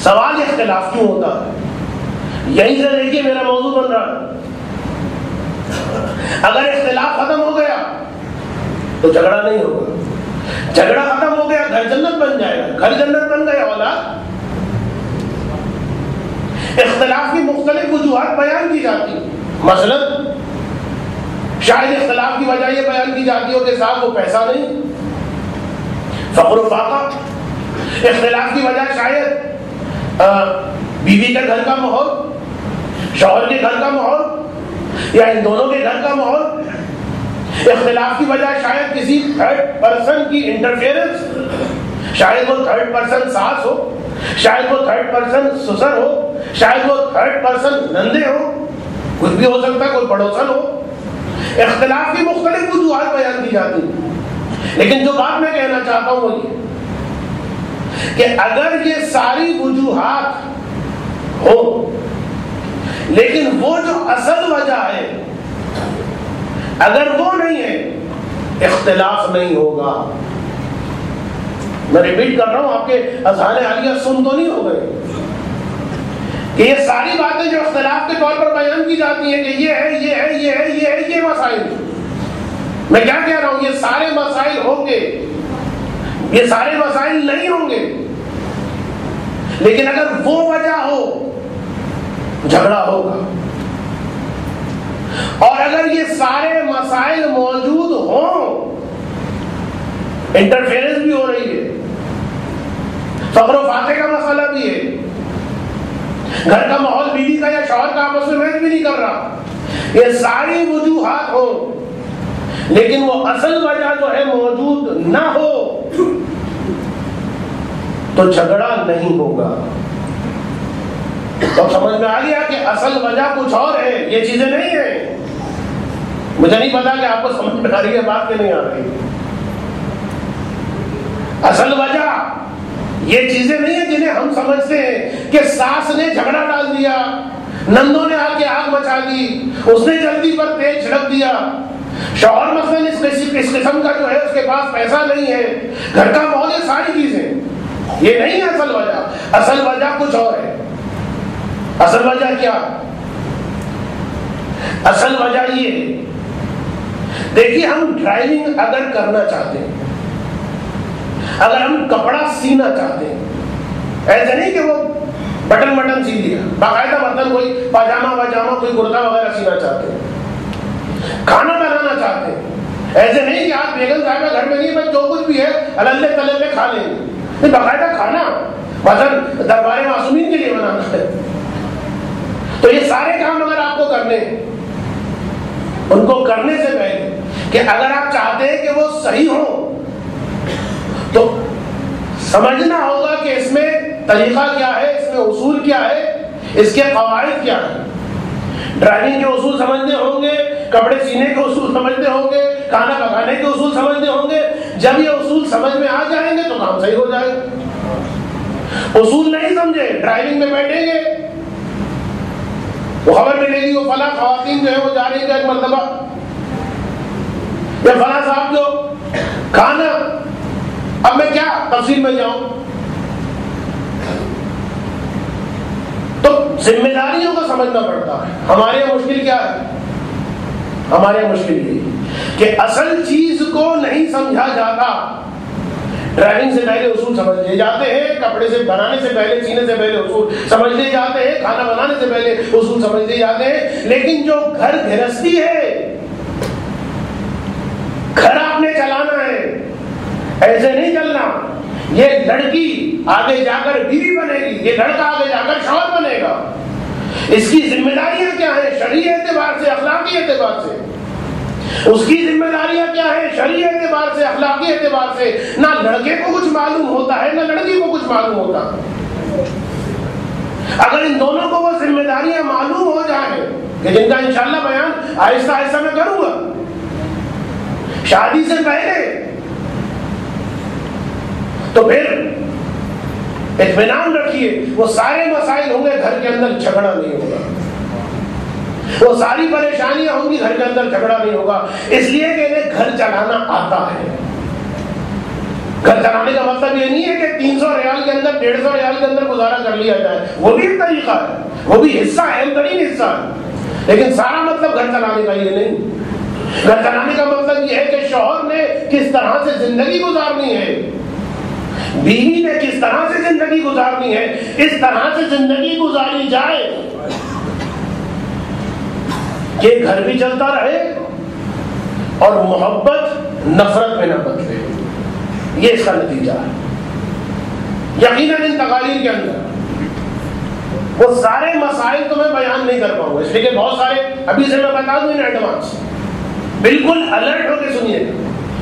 سوال اختلاف کیوں ہوتا ہے؟ یہیں سے دیکھیے میرا موضوع بن رہا ہے. اگر اختلاف ختم ہو گیا تو جھگڑا نہیں ہوگا. جھگڑا ختم ہو گیا گھر جنت بن جائے گا. گھر جنت بن گیا اولاد. اختلاف کی مختلف وجوہات بیان کی جاتی, مثلا شاید اختلاف کی وجہ یہ بیان کی جاتی ہو کہ صاحب وہ پیسہ نہیں, فقر و فاقہ. اختلاف کی وجہ شاید بیوی کے گھر کا ماحول, شوہر کے گھر کا ماحول یا ان دونوں کے گھر کا ماحول. اختلاف کی وجہ شاید کسی تھرڈ پرسن کی انٹرفیئرنس, شاید وہ تھرڈ پرسن ساس ہو, شاید وہ تھرڈ پرسن سسر ہو, شاید وہ تھرڈ پرسن نندے ہو, کچھ بھی ہو سکتا ہے، کوئی پڑوسن ہو، اختلاف کی مختلف وجوہات بیان کی جاتی ہیں، لیکن جو بات میں کہنا چاہتا ہوں وہ یہ کہ اگر یہ ساری وجوہات ہو لیکن وہ جو اصل وجہ ہے اگر وہ نہیں ہے، اختلاف نہیں ہوگا۔ میں ریپیٹ کر رہا ہوں، آپ کے اذہان عالیہ سن تو نہیں ہو گئے کہ یہ ساری باتیں جو اختلاف کے طور پر بیان کی جاتی ہیں کہ یہ ہے یہ ہے یہ ہے یہ ہے، یہ مسائل، میں کیا کہہ رہا ہوں، یہ سارے مسائل ہوں گے، یہ سارے مسائل نہیں ہوں گے، لیکن اگر وہ وجہ ہو جھگڑا ہوگا، اور اگر یہ سارے مسائل موجود ہوں، انٹرفیئرنس بھی ہو رہی ہے، فخر و فاتح کا مسئلہ بھی ہے، گھر کا ماحول بیوی کا یا شوہر کا آپس میں میچ بھی نہیں کر رہا، یہ ساری وجوہات ہوں لیکن وہ اصل وجہ جو ہے موجود نہ ہو تو جھگڑا نہیں ہوگا۔ تو سمجھ میں آ گیا کہ اصل وجہ کچھ اور ہے، یہ چیزیں نہیں ہیں۔ مجھے نہیں پتا کہ آپ کو سمجھ میں آ رہی ہے بات کہ نہیں آ رہی۔ اصل وجہ یہ چیزیں نہیں ہیں جنہیں ہم سمجھتے ہیں کہ ساس نے جھگڑا ڈال دیا، نندوں نے آ کے آگ مچا دی، اس نے جلدی پر تیز چھڑک دیا، شوہر مثلاً اس قسم کا جو ہے اس کے پاس پیسہ نہیں ہے، گھر کا ماحول، یہ ساری چیزیں، یہ نہیں ہے اصل وجہ۔ اصل وجہ کچھ اور ہے۔ اصل وجہ کیا؟ اصل وجہ یہ، دیکھیے ہم ڈرائیونگ اگر کرنا چاہتے ہیں، اگر ہم کپڑا سینا چاہتے ہیں، ایسے نہیں کہ وہ بٹن سی دیا، باقاعدہ مطلب کوئی پاجامہ واجامہ کوئی کرتا وغیرہ سینا چاہتے ہیں، کھانا بنانا چاہتے ہیں، ایسے نہیں کہ آپ بیگم صاحبہ گھر میں نہیں، بس جو کچھ بھی ہے اللہ تلے کھا لیں گے، نہیں، باقاعدہ کھانا مثلا دربار معصومین کے لیے بنانا ہے۔ تو یہ سارے کام اگر آپ کو کرنے ہیں، ان کو کرنے سے پہلے کہ اگر آپ چاہتے ہیں کہ وہ صحیح ہوں تو سمجھنا ہوگا کہ اس میں طریقہ کیا ہے، اس میں اصول کیا ہے، اس کے قواعد کیا ہیں۔ ڈرائیونگ کے اصول سمجھنے ہوں گے، کپڑے سینے کے اصول سمجھنے ہوں گے، کھانا پکانے کے اصول سمجھنے ہوں گے۔ جب یہ اصول سمجھ میں آ جائیں گے تو کام صحیح ہو جائے گا۔ اصول نہیں سمجھے، ڈرائیونگ میں بیٹھیں گے، وہ خبر ملے گی وہ فلاں خواتین جو ہے وہ جا رہی ہے ایک مرتبہ، یا فلاں صاحب جو کھانا، اب میں کیا تفصیل میں جاؤں، تو ذمہ داریوں کو سمجھنا پڑتا ہے۔ ہمارے یہاں مشکل کیا ہے؟ ہمارے یہاں مشکل یہ کہ اصل چیز کو نہیں سمجھا جاتا۔ ڈرائیونگ سے پہلے اصول سمجھ لیے جاتے ہیں، کپڑے سے بنانے سے پہلے، سینے سے پہلے اصول سمجھ لیے جاتے ہیں، کھانا بنانے سے پہلے اصول سمجھ لیے جاتے ہیں، لیکن جو گھر گھرستی ہے، گھر آپ نے چلانا ہے، ایسے نہیں چلنا۔ یہ لڑکی آگے جا کر بیوی بنے گی، یہ لڑکا آگے جا کر شوہر بنے گا۔ اس کی ذمہ داریاں کیا ہیں شرعی اعتبار سے، اخلاقی اعتبار سے؟ اس کی ذمہ داریاں کیا ہیں شرعی اعتبار سے، اخلاقی اعتبار سے؟ نہ لڑکے کو کچھ معلوم ہوتا ہے، نہ لڑکی کو کچھ معلوم ہوتا۔ اگر ان دونوں کو وہ ذمہ داریاں معلوم ہو جائیں کہ جن کا انشاءاللہ بیان آہستہ آہستہ میں کروں گا، شادی سے پہلے، تو پھر اطمینان رکھیے وہ سارے مسائل ہوں گے، گھر کے اندر جھگڑا نہیں ہوگا، وہ ساری پریشانیاں ہوں گی، گھر کے اندر جھگڑا نہیں ہوگا، اس لیے کہ انہیں گھر چلانا آتا ہے۔ گھر چلانے کا مطلب یہ نہیں ہے کہ 300 ریال کے اندر 150 ریال کے اندر گزارا کر لیا جائے، وہ بھی ایک طریقہ ہے، وہ بھی حصہ ہے، اہم ترین حصہ ہے، لیکن سارا مطلب گھر چلانے کا یہ نہیں۔ گھر چلانے کا مطلب یہ ہے کہ شوہر نے کس طرح سے زندگی گزارنی ہے، بیوی نے کس طرح سے زندگی گزارنی ہے، اس طرح سے زندگی گزاری جائے کہ گھر بھی چلتا رہے اور محبت نفرت میں نہ بدلے۔ یہ اس کا نتیجہ ہے۔ یقیناً ان تقاریر کے اندر وہ سارے مسائل تو میں بیان نہیں کر پاؤں گا، اس لیے کہ بہت سارے ابھی سے میں بتا دوں ان ایڈوانس، بالکل الرٹ ہو کے سنیے۔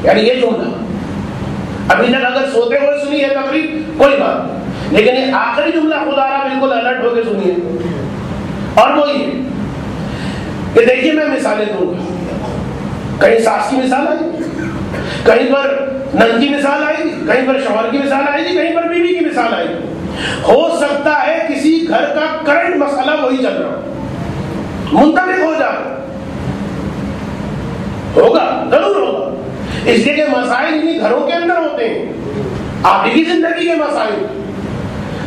یعنی یہ جملہ ابھی تک اگر سوتے ہوئے سنی ہے تقریر کوئی بات نہیں، لیکن یہ آخری جملہ خدا را بالکل الرٹ ہو کے سنیے، اور وہ یہ کہ دیکھیے میں مثالیں دوں گا. کہیں ساس کی مثال آئی گی, کہیں پر نن کی مثال آئے گی, کہیں پر شوہر کی مثال آئے گی, کہیں پر بیوی کی مثال آئے گی. ہو سکتا ہے کسی گھر کا کرنٹ مسئلہ وہی چل رہا, منطبق ہو جائے, ہوگا, ضرور ہوگا. اس لیے کہ مسائل انہیں گھروں کے اندر ہوتے ہیں, آپ کی زندگی کے مسائل.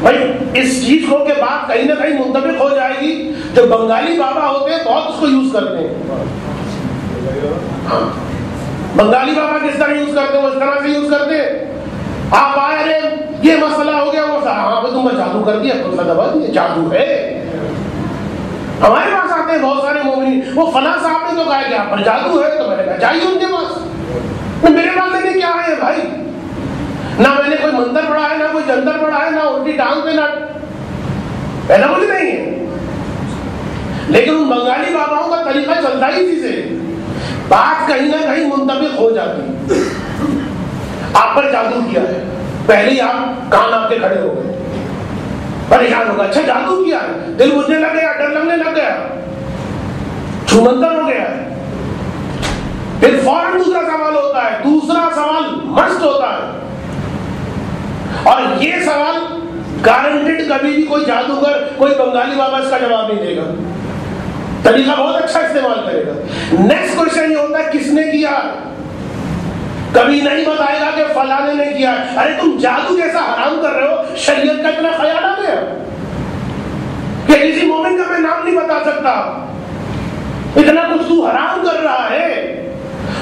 بھائی اس چیز کو کہ بات کہیں نہ کہیں منطبق ہو جائے گی. جو بنگالی بابا ہوتے ہیں بہت اس کو یوز کرتے ہیں. ہاں, بنگالی بابا کس طرح یوز کرتے ہیں, وہ اس طرح سے یوز کرتے ہیں. آپ آئے ارے یہ مسئلہ ہو گیا, وہ ہاں تم نے جادو کر دیا, کون سا دبا دیا, جادو ہے. ہمارے پاس آتے ہیں بہت سارے مومنین, وہ فلاں صاحب نے تو کہا کہ آپ پر جادو ہے, تو میں نے کہا جائیے ان کے پاس. میرے پاس میں نے کیا ہے بھائی, نہ میں نے کوئی منتر پڑھا ہے, نہ کوئی جنتر پڑھا ہے, نہ الٹی ٹانگ پہ, نہ ایسا کچھ نہیں ہے. لیکن ان بنگالی باباؤں کا طریقہ چلتا ہی اسی سے, بات کہیں نہ کہیں منطبق ہو جاتی. آپ پر جادو کیا ہے, پہلے ہی آپ کان آپ کے کھڑے ہو گئے, پریشان ہو گئے. اچھا جادو کیا ہے, دل بجھنے لگ گیا, ڈر لگنے لگ گیا, چھومنتر ہو گیا. پھر فوراً دوسرا سوال ہوتا ہے, دوسرا سوال مست ہوتا ہے, اور یہ سوال گارنٹیڈ کبھی بھی کوئی جادوگر, کوئی بنگالی بابا اس کا جواب نہیں دے گا. طریقہ بہت اچھا استعمال کرے گا. نیکسٹ کوشچن یہ ہوتا ہے کس نے کیا, کبھی نہیں بتائے گا کہ فلانے نے کیا. ارے تم جادو جیسا حرام کر رہے ہو, شریعت کا اتنا خیال آ گیا کہ کسی مومن کا میں نام نہیں بتا سکتا, اتنا کچھ تو حرام کر رہا ہے.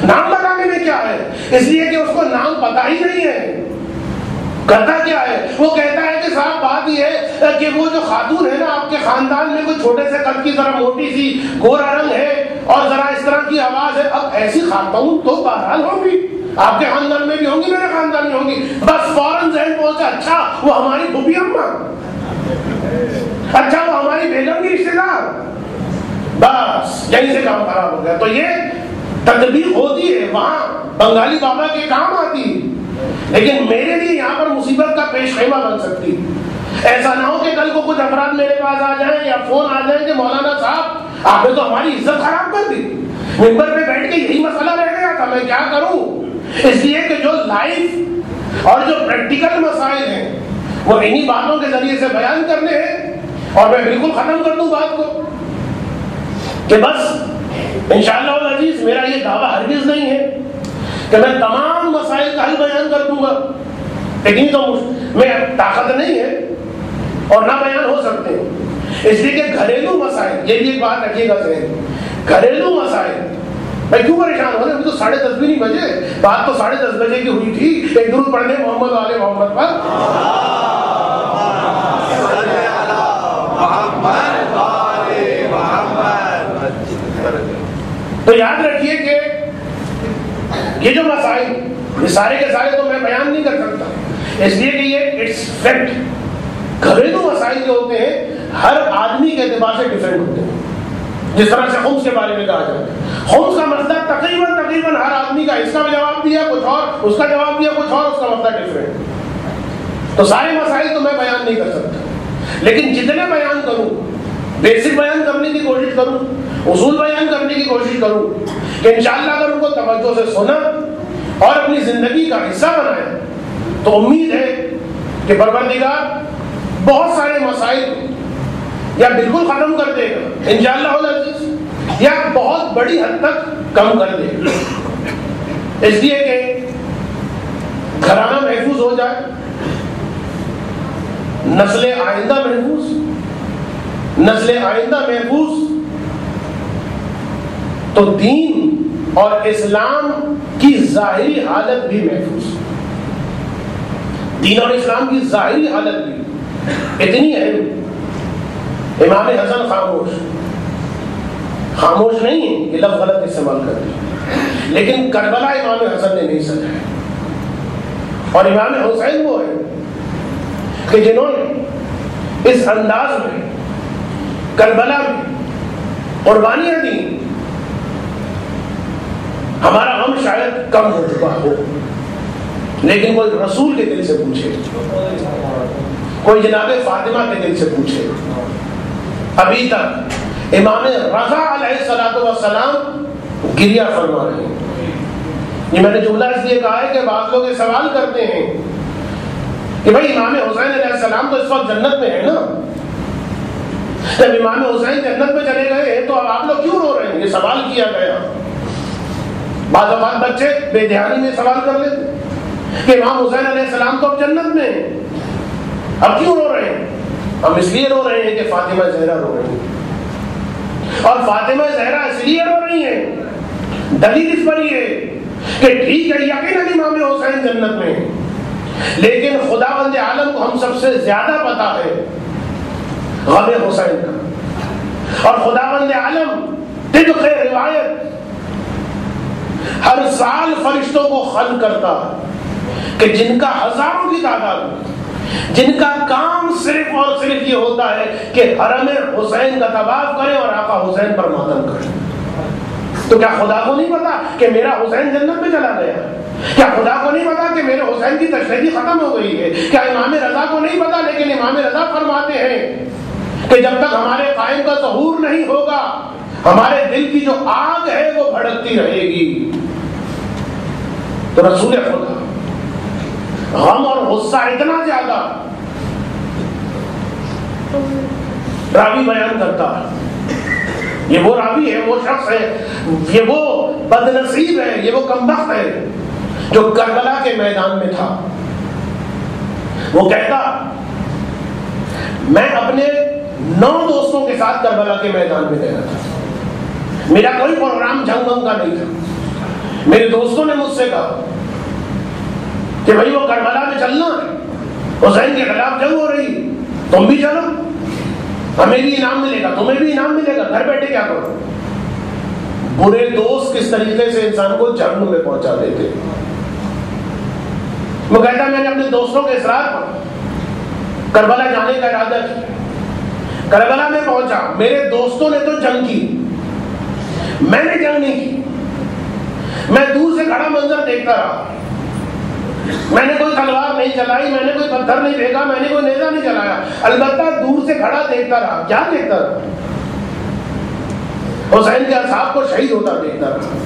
نام بتانے میں کیا ہے, اس لیے کہ اس کو نام پتا ہی نہیں ہے. کرتا کیا ہے, وہ کہتا ہے کہ صاحب بات یہ ہے کہ وہ جو خاتون ہے نا آپ کے خاندان میں, کوئی چھوٹے سے قد کی ذرا موٹی سی, گورا رنگ ہے اور ذرا اس طرح کی آواز ہے. اب ایسی خاتون تو بہرحال ہوں گی, آپ کے خاندان میں بھی ہوں گی, میرے خاندان میں ہوں گی. بس فوراً ذہن پہنچا, اچھا وہ ہماری پھوپھی اماں, اچھا وہ ہماری بیگم کی رشتے دار. بس یہیں سے کام خراب ہو گیا. تو یہ تدبیر ہوتی ہے, وہاں بنگالی بابا کے کام آتی, لیکن میرے لیے یہاں پر مصیبت کا پیش خیمہ بن سکتی. ایسا نہ ہو کہ کل کو کچھ افراد میرے پاس آ جائیں یا فون آ جائیں کہ مولانا صاحب آپ نے تو ہماری عزت خراب کر دی, ممبر پہ بیٹھ کے یہی مسئلہ رہ گیا تھا, میں کیا کروں. اس لیے کہ جو لائف اور جو پریکٹیکل مسائل ہیں وہ انہی باتوں کے ذریعے سے بیان کرنے ہیں. اور میں بالکل ختم کر دوں بات کو کہ بس انشاءاللہ العزیز میرا یہ دعویٰ ہرگز نہیں ہے کہ میں تمام مسائل کا حل بیان کر دوں گا, لیکن تو میں طاقت نہیں ہے اور نہ بیان ہو سکتے ہیں. اس لیے کہ گھریلو مسائل, یہ بھی ایک بات رکھیے گا ذہن, گھریلو مسائل. میں کیوں پریشان ہو رہے, ابھی تو 10:30 بھی نہیں بجے, بات تو 10:30 بجے کی ہوئی تھی. ایک درود پڑھنے محمد والے محمد پر. تو یاد رکھیے کہ یہ جو مسائل, یہ سارے کے سارے تو میں بیان نہیں کر سکتا, اس لیے کہ یہ اٹس فیکٹ. گھریلو مسائل جو ہوتے ہیں ہر آدمی کے اعتبار سے ڈیفرنٹ ہوتے ہیں. جس طرح سے خمس کے بارے میں کہا جاتا ہے, خمس کا مسئلہ تقریباً ہر آدمی کا, اس کا جواب دیا کچھ اور, اس کا جواب دیا کچھ اور, اس کا مسئلہ ڈیفرنٹ. تو سارے مسائل تو میں بیان نہیں کر سکتا, لیکن جتنے بیان کروں, بیسک بیان کرنے کی کوشش کروں, اصول بیان کرنے کی کوشش کروں کہ انشاءاللہ اگر ان کو توجہ سے سنا اور اپنی زندگی کا حصہ بنائے تو امید ہے کہ پروردگار بہت سارے مسائل یا بالکل ختم کر دے گا انشاءاللہ العزیز, یا بہت بڑی حد تک کم کر دے گا. اس لیے کہ گھرانہ محفوظ ہو جائے, نسل آئندہ محفوظ, نسل آئندہ محفوظ, تو دین اور اسلام کی ظاہری حالت بھی محفوظ. دین اور اسلام کی ظاہری حالت بھی اتنی اہم. امام حسن خاموش نہیں ہے, یہ لفظ غلط استعمال کر دیا, لیکن کربلا امام حسن نے نہیں سجایا. اور امام حسین وہ ہے کہ جنہوں نے اس انداز میں کربلا میں قربانیاں دی. ہمارا غم شاید کم ہو چکا ہو, لیکن کوئی رسول کے دل سے پوچھے, کوئی جناب فاطمہ کے دل سے پوچھے, ابھی تک امام رضا علیہ السلام گریہ فرما رہے ہیں. یہ میں نے جملہ اس لیے کہا ہے کہ بعض لوگ یہ سوال کرتے ہیں کہ بھائی امام حسین علیہ السلام تو اس وقت جنت میں ہے نا، جب امام حسین جنت میں چلے گئے تو اب آپ لوگ کیوں رو رہے ہیں؟ یہ سوال کیا گیا. بعض اوقات بچے بے دھیانی میں سوال کر لیتے کہ امام حسین علیہ السلام تو اب جنت میں ہیں، اب کیوں رو رہے ہیں؟ ہم اس لیے رو رہے ہیں کہ فاطمہ زہرا رو رہی ہیں، اور فاطمہ زہرا اس لیے رو رہی ہیں، دلیل اس پر یہ ہے کہ ٹھیک ہے یقیناً امام حسین جنت میں ہیں، لیکن خداوند عالم کو ہم سب سے زیادہ پتا ہے غم حسین کا. اور خداوند عالم طبق روایت ہر سال فرشتوں کو خلق کرتا ہے کہ جن کا ہزاروں کی تعداد، جن کا کام صرف اور صرف یہ ہوتا ہے کہ حرم حسین کا طواف کریں اور آقا حسین پر ماتم کریں. تو کیا خدا کو نہیں پتا کہ میرا حسین جنت میں چلا گیا؟ کیا خدا کو نہیں پتا کہ میرے حسین کی تشہیری ختم ہو گئی ہے؟ کیا امام رضا کو نہیں پتا؟ لیکن امام رضا فرماتے ہیں کہ جب تک ہمارے قائم کا ظہور نہیں ہوگا ہمارے دل کی جو آگ ہے وہ بھڑکتی رہے گی. تو رسول خدا غم اور غصہ اتنا زیادہ راوی بیان کرتا ہے. یہ وہ راوی ہے، وہ شخص ہے، یہ وہ بد نصیب ہے، یہ وہ کمبخت ہے جو کربلا کے میدان میں تھا. وہ کہتا میں اپنے 9 دوستوں کے ساتھ کربلا کے میدان میں گیا تھا، میرا کوئی پروگرام جنگ کا نہیں تھا. میرے دوستوں نے مجھ سے کہا کہ بھائی وہ کربلا میں چلنا ہے، حسین کے خلاف جنگ ہو رہی، تم بھی چلو، ہمیں بھی انعام ملے گا، تمہیں بھی انعام ملے گا، گھر بیٹھے کیا کرو. برے دوست کس طریقے سے انسان کو جہنم میں پہنچا دیتے. وہ کہتا میں نے اپنے دوستوں کے اصرار پر کربلا جانے کا ارادہ کیا. کربلا میں پہنچا، میرے دوستوں نے تو جنگ کی، میں نے جنگ نہیں کی. میں دور سے کھڑا منظر دیکھتا رہا، میں نے کوئی تلوار نہیں چلائی، میں نے کوئی پتھر نہیں پھینکا، میں نے کوئی نیزہ نہیں چلایا، البتہ دور سے کھڑا دیکھتا رہا. کیا دیکھتا رہا؟ حسین کے اصحاب کو شہید ہوتا دیکھتا رہا.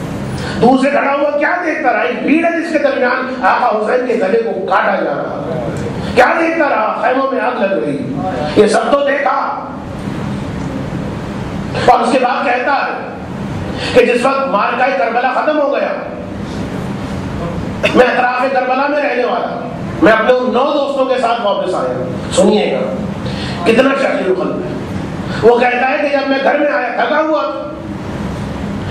دور سے کھڑا ہوا کیا دیکھتا رہا؟ ایک بھیڑ ہے جس کے درمیان آقا حسین کے گلے کو کاٹا جا رہا. کیا دیکھتا رہا؟ خیموں میں آگ لگ رہی. یہ سب تو دیکھا. اور اس کے بعد کہتا ہے کہ جس وقت مارکہ کربلا ختم ہو گیا، میں اطراف کربلا میں رہنے والا، میں اپنے ان 9 دوستوں کے ساتھ واپس آیا. سنیے گا کتنا شاعر قلب ہے. وہ کہتا ہے کہ جب میں گھر میں آیا تھکا ہوا،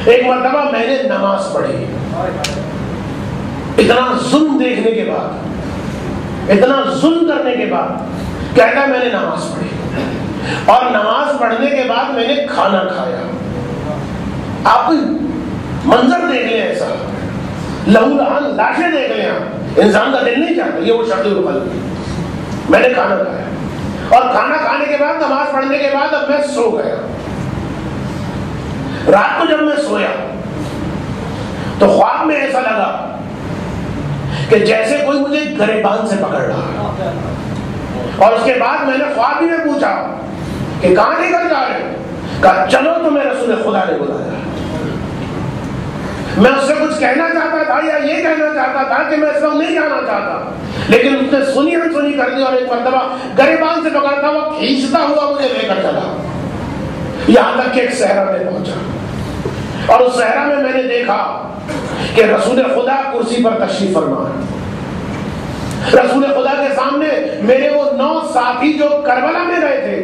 ایک مرتبہ میں نے نماز پڑھی. اتنا ظلم دیکھنے کے بعد، اتنا ظلم کرنے کے بعد کہتا ہے میں نے نماز پڑھی، اور نماز پڑھنے کے بعد میں نے کھانا کھایا. آپ منظر دیکھ لیں ایسا، لہو لہان لاشیں دیکھ لیں، انسان کا دل نہیں چاہتا. یہ وہ شرط القلب. میں نے کھانا کھایا، اور کھانا کھانے کے بعد نماز پڑھنے کے بعد اب میں سو گیا. رات کو جب میں سویا تو خواب میں ایسا لگا کہ جیسے کوئی مجھے گریبان سے پکڑ رہا. اور اس کے بعد میں نے خواب میں پوچھا کہ کہاں لے کر جا رہے ہو؟ کہا چلو تمہیں رسول خدا نے بلایا. میں اس سے کچھ کہنا چاہتا تھا یا یہ کہنا چاہتا تھا کہ میں اس وقت نہیں جانا چاہتا، لیکن اس نے سنی انسنی کر دی، اور ایک مرتبہ گریبان سے پکڑتا ہوا کھینچتا ہوا مجھے لے کر چلا، یہاں تک کہ ایک صحرا میں پہنچا. اور اس صحرا میں نے دیکھا کہ رسول خدا کرسی پر تشریف فرما ہے. رسول خدا کے سامنے میرے وہ 9 ساتھی جو کربلا میں گئے تھے،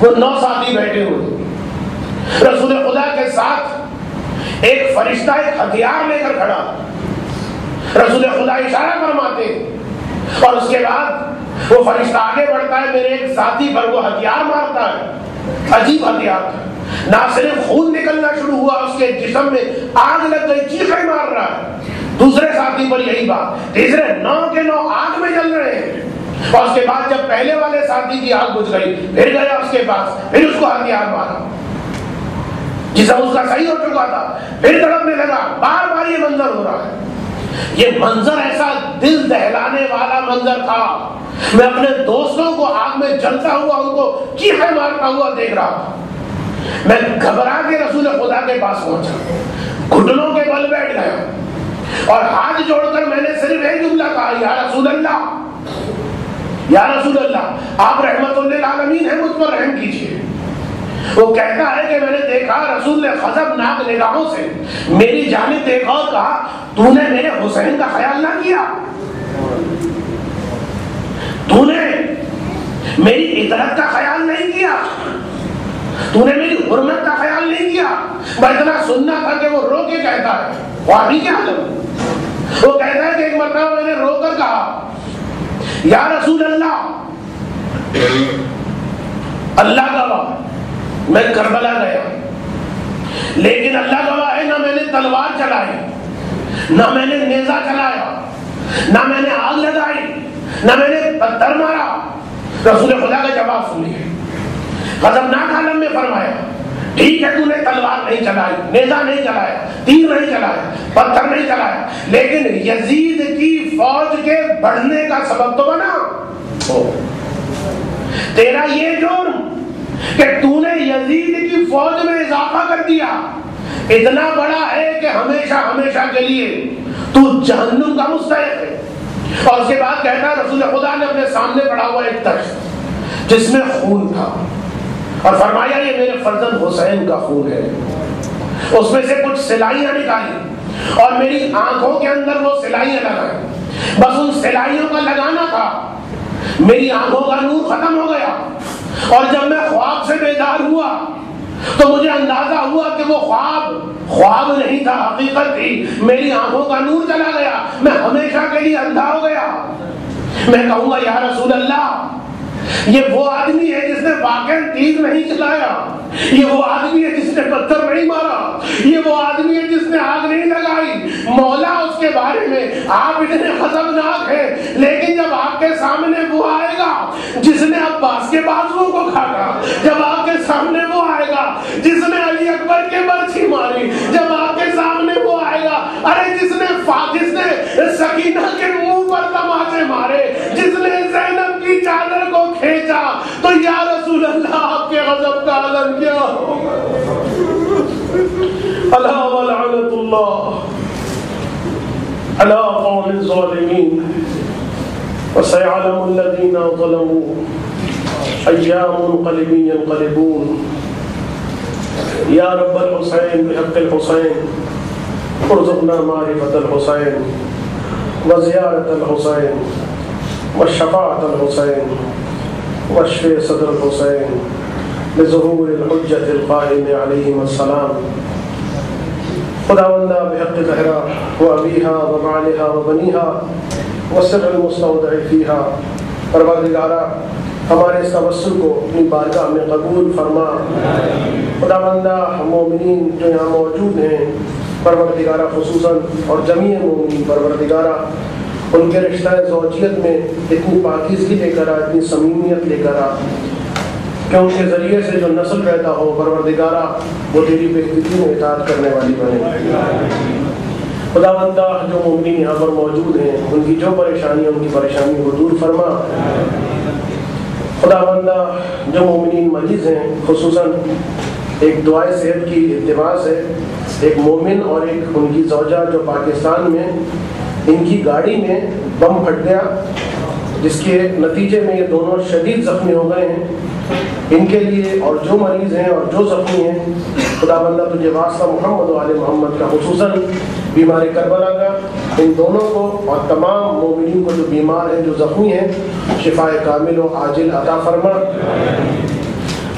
وہ 9 ساتھی بیٹھے ہوئے. رسول خدا کے ساتھ ایک فرشتہ ایک ہتھیار لے کر کھڑا. رسول خدا اشارہ فرماتے، اور اس کے بعد وہ فرشتہ آگے بڑھتا ہے، میرے ایک ساتھی پر وہ ہتھیار مارتا ہے. عجیب ہتھیار تھا. نہ صرف خون نکلنا شروع ہوا، اس کے جسم میں آگ لگ گئی، چیخیں مار رہا ہے. دوسرے ساتھی پر یہی بات، تیسرے 9 کے 9 آگ میں جل رہے ہیں. اور اس کے بعد جب پہلے والے ساتھی کی آگ بجھ گئی، پھر گیا اس کے پاس، پھر اس کو ہتھیار مارا. جسم اس کا صحیح ہو چکا تھا، پھر تڑپنے لگا. بار بار یہ منظر ہو رہا ہے. یہ منظر ایسا دل دہلانے والا منظر تھا. میں اپنے دوستوں کو آگ میں جلتا ہوا، ان کو چیخیں مارتا ہوا دیکھ رہا تھا. میں گھبرا کے رسول خدا کے پاس پہنچا، گھٹنوں کے بل بیٹھ گیا اور ہاتھ جوڑ کر میں نے صرف ایک جملہ کہا، یا رسول اللہ، یا رسول اللہ، آپ رحمت للعالمین ہیں، مجھ پر رحم کیجیے۔ وہ کہتا ہے کہ میں نے دیکھا رسول نے غضبناک نگاہوں سے میری جانب دیکھا اور کہا، تو نے میرے حسین کا خیال نہ کیا، تو نے میری عزت کا خیال نہیں کیا، تو نے میری حرمت کا خیال نہیں کیا۔ میں اتنا سننا تھا کہ وہ رو کے کہتا ہے، وہی کیا عالم، وہ کہتا ہے کہ ایک مرتبہ میں نے رو کر کہا، یا رسول اللہ، اللہ گواہ میں کربلا گیا، لیکن اللہ گواہ ہے نہ میں نے تلوار چلائی، نہ میں نے نیزہ چلایا، نہ میں نے آگ لگائی، نہ میں نے پتھر مارا۔ رسول خدا کا جواب سنیے، غضبناک عالم میں فرمایا، ٹھیک ہے تو نے تلوار نہیں چلائی، نیزہ نہیں چلایا، تیر نہیں چلایا، پتھر نہیں چلایا، لیکن یزید کی فوج کے بڑھنے کا سبب تو بنا۔ تیرا یہ جرم کہ تو نے یزید کی فوج میں اضافہ کر دیا اتنا بڑا ہے کہ ہمیشہ ہمیشہ کے لیے تو جہنم کا مستحق ہے۔ اور اس کے بعد کہتا ہے رسول خدا نے اپنے سامنے پڑا ہوا ایک تخت جس میں خون تھا اور فرمایا یہ میرے فرزند حسین کا خون ہے۔ اس میں سے کچھ سلائیاں نکالی اور میری آنکھوں کے اندر وہ سلائیاں لگائیں، بس ان سلائیوں کا لگانا تھا، میری آنکھوں کا نور ختم ہو گیا، اور جب میں خواب سے بیدار ہوا تو مجھے اندازہ ہوا کہ وہ خواب نہیں تھا، حقیقت تھی، میری آنکھوں کا نور چلا گیا، میں ہمیشہ کے لیے اندھا ہو گیا۔ میں کہوں گا یا رسول اللہ، یہ وہ آدمی ہے جس نے واقعاً تیر نہیں چلایا، یہ وہ آدمی ہے جس نے پتھر نہیں مارا، یہ وہ آدمی ہے جس نے آگ نہیں لگائی۔ مولا اس کے بارے میں آپ اتنے غضبناک ہیں، لیکن جب آپ کے سامنے وہ آئے گا جس نے عباس کے بازوؤں کو کھایا، جب آپ کے سامنے وہ آئے گا جس نے علی اکبر کے برچھی ماری، جب آپ کے سامنے وہ آئے گا ارے جس نے سکینہ کے منہ پر تماچے مارے، جس نے زینب کی چادر کو کھینچا، تو یا رسول اللہ آپ کے غضب کا عالم کیا ہوگا؟ الا ولعنت اللہ علی قوم الظالمین وسيعلم الذين ظلموا أيام منقلب ينقلبون۔ یا رب الحسین بحق الحسین ارزقنا معرفة الحسین وزیارة الحسین وشفاعة الحسین واشف صدر الحسین بظهور الحجة القائم علیہم السلام۔ خداوندہ بحق زہرا وابیها وبعلها وبنیها والسر المستودع فیها، پروردگارہ ہمارے اس توسل کو اپنی بارگاہ میں قبول فرما۔ خداوندہ مومنین جو یہاں موجود ہیں پروردگارہ خصوصاً اور جمیع مومنین پروردگارہ ان کے رشتہ زوجیت میں اتنی پاکیزگی لے کر آ، اتنی صمیمیت لے کر آ کہ ان کے ذریعے سے جو نسل پیدا ہو پروردگارہ وہ تیری بہتری میں اطاعت کرنے والی بنے۔ خداوندہ جو مومنین یہاں پر موجود ہیں ان کی جو پریشانی ہے ان کی پریشانی کو دور فرما۔ خداوندہ جو مومنین مریض ہیں خصوصاً ایک دعائے صحت کی التماس ہے، ایک مومن اور ایک ان کی زوجہ جو پاکستان میں ان کی گاڑی میں بم پھٹ گیا جس کے نتیجے میں یہ دونوں شدید زخمی ہو گئے ہیں، ان کے لیے اور جو مریض ہیں اور جو زخمی ہیں خداوندہ تجھے واسطہ محمد و آل محمد کا، خصوصاً بیمار کربلا کا، ان دونوں کو اور تمام مومنین کو جو بیمار ہیں جو زخمی ہیں شفاء کامل و عاجل عطا فرما۔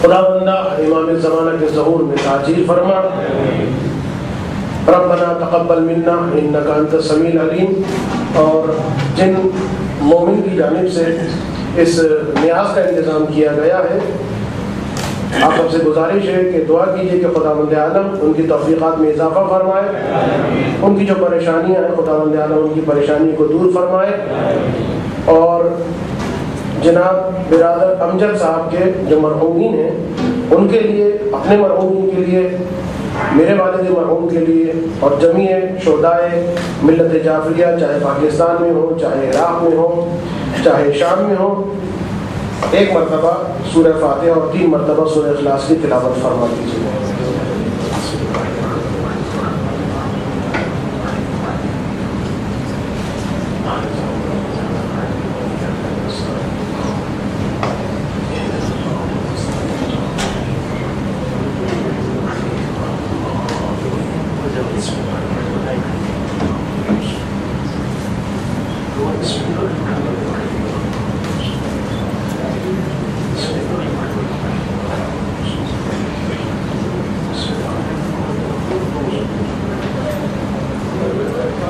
خداوندہ امام زمانہ کے ظہور میں تعجیل فرما۔ ربنا تقبل منا انک انت السمیع العلیم۔ اور جن مومن کی جانب سے اس نیاز کا انتظام کیا گیا ہے آپ سب سے گزارش ہے کہ دعا کیجیے کہ خداوند عالم ان کی توفیقات میں اضافہ فرمائے، ان کی جو پریشانیاں ہیں خداوند عالم ان کی پریشانی کو دور فرمائے، اور جناب برادر امجد صاحب کے جو مرحومین ہیں ان کے لیے، اپنے مرحومین کے لیے، میرے والد مرحوم کے لیے اور جمیع شہدائے ملت جعفریہ چاہے پاکستان میں ہو، چاہے عراق میں ہو، چاہے شام میں ہو، ایک مرتبہ سورہ فاتحہ اور 3 مرتبہ سورہ اخلاص کی تلاوت فرما دیجیے.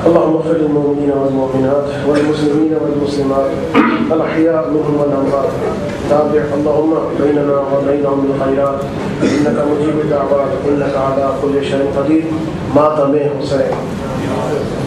اللهم اغفر للمؤمنين والمؤمنات والمسلمين والمسلمات الأحياء منهم والأموات. تابع اللهم بيننا وبينهم بالخيرات إنك مجيب الدعوات إنك على كل شيء قدير. ماتم حسین.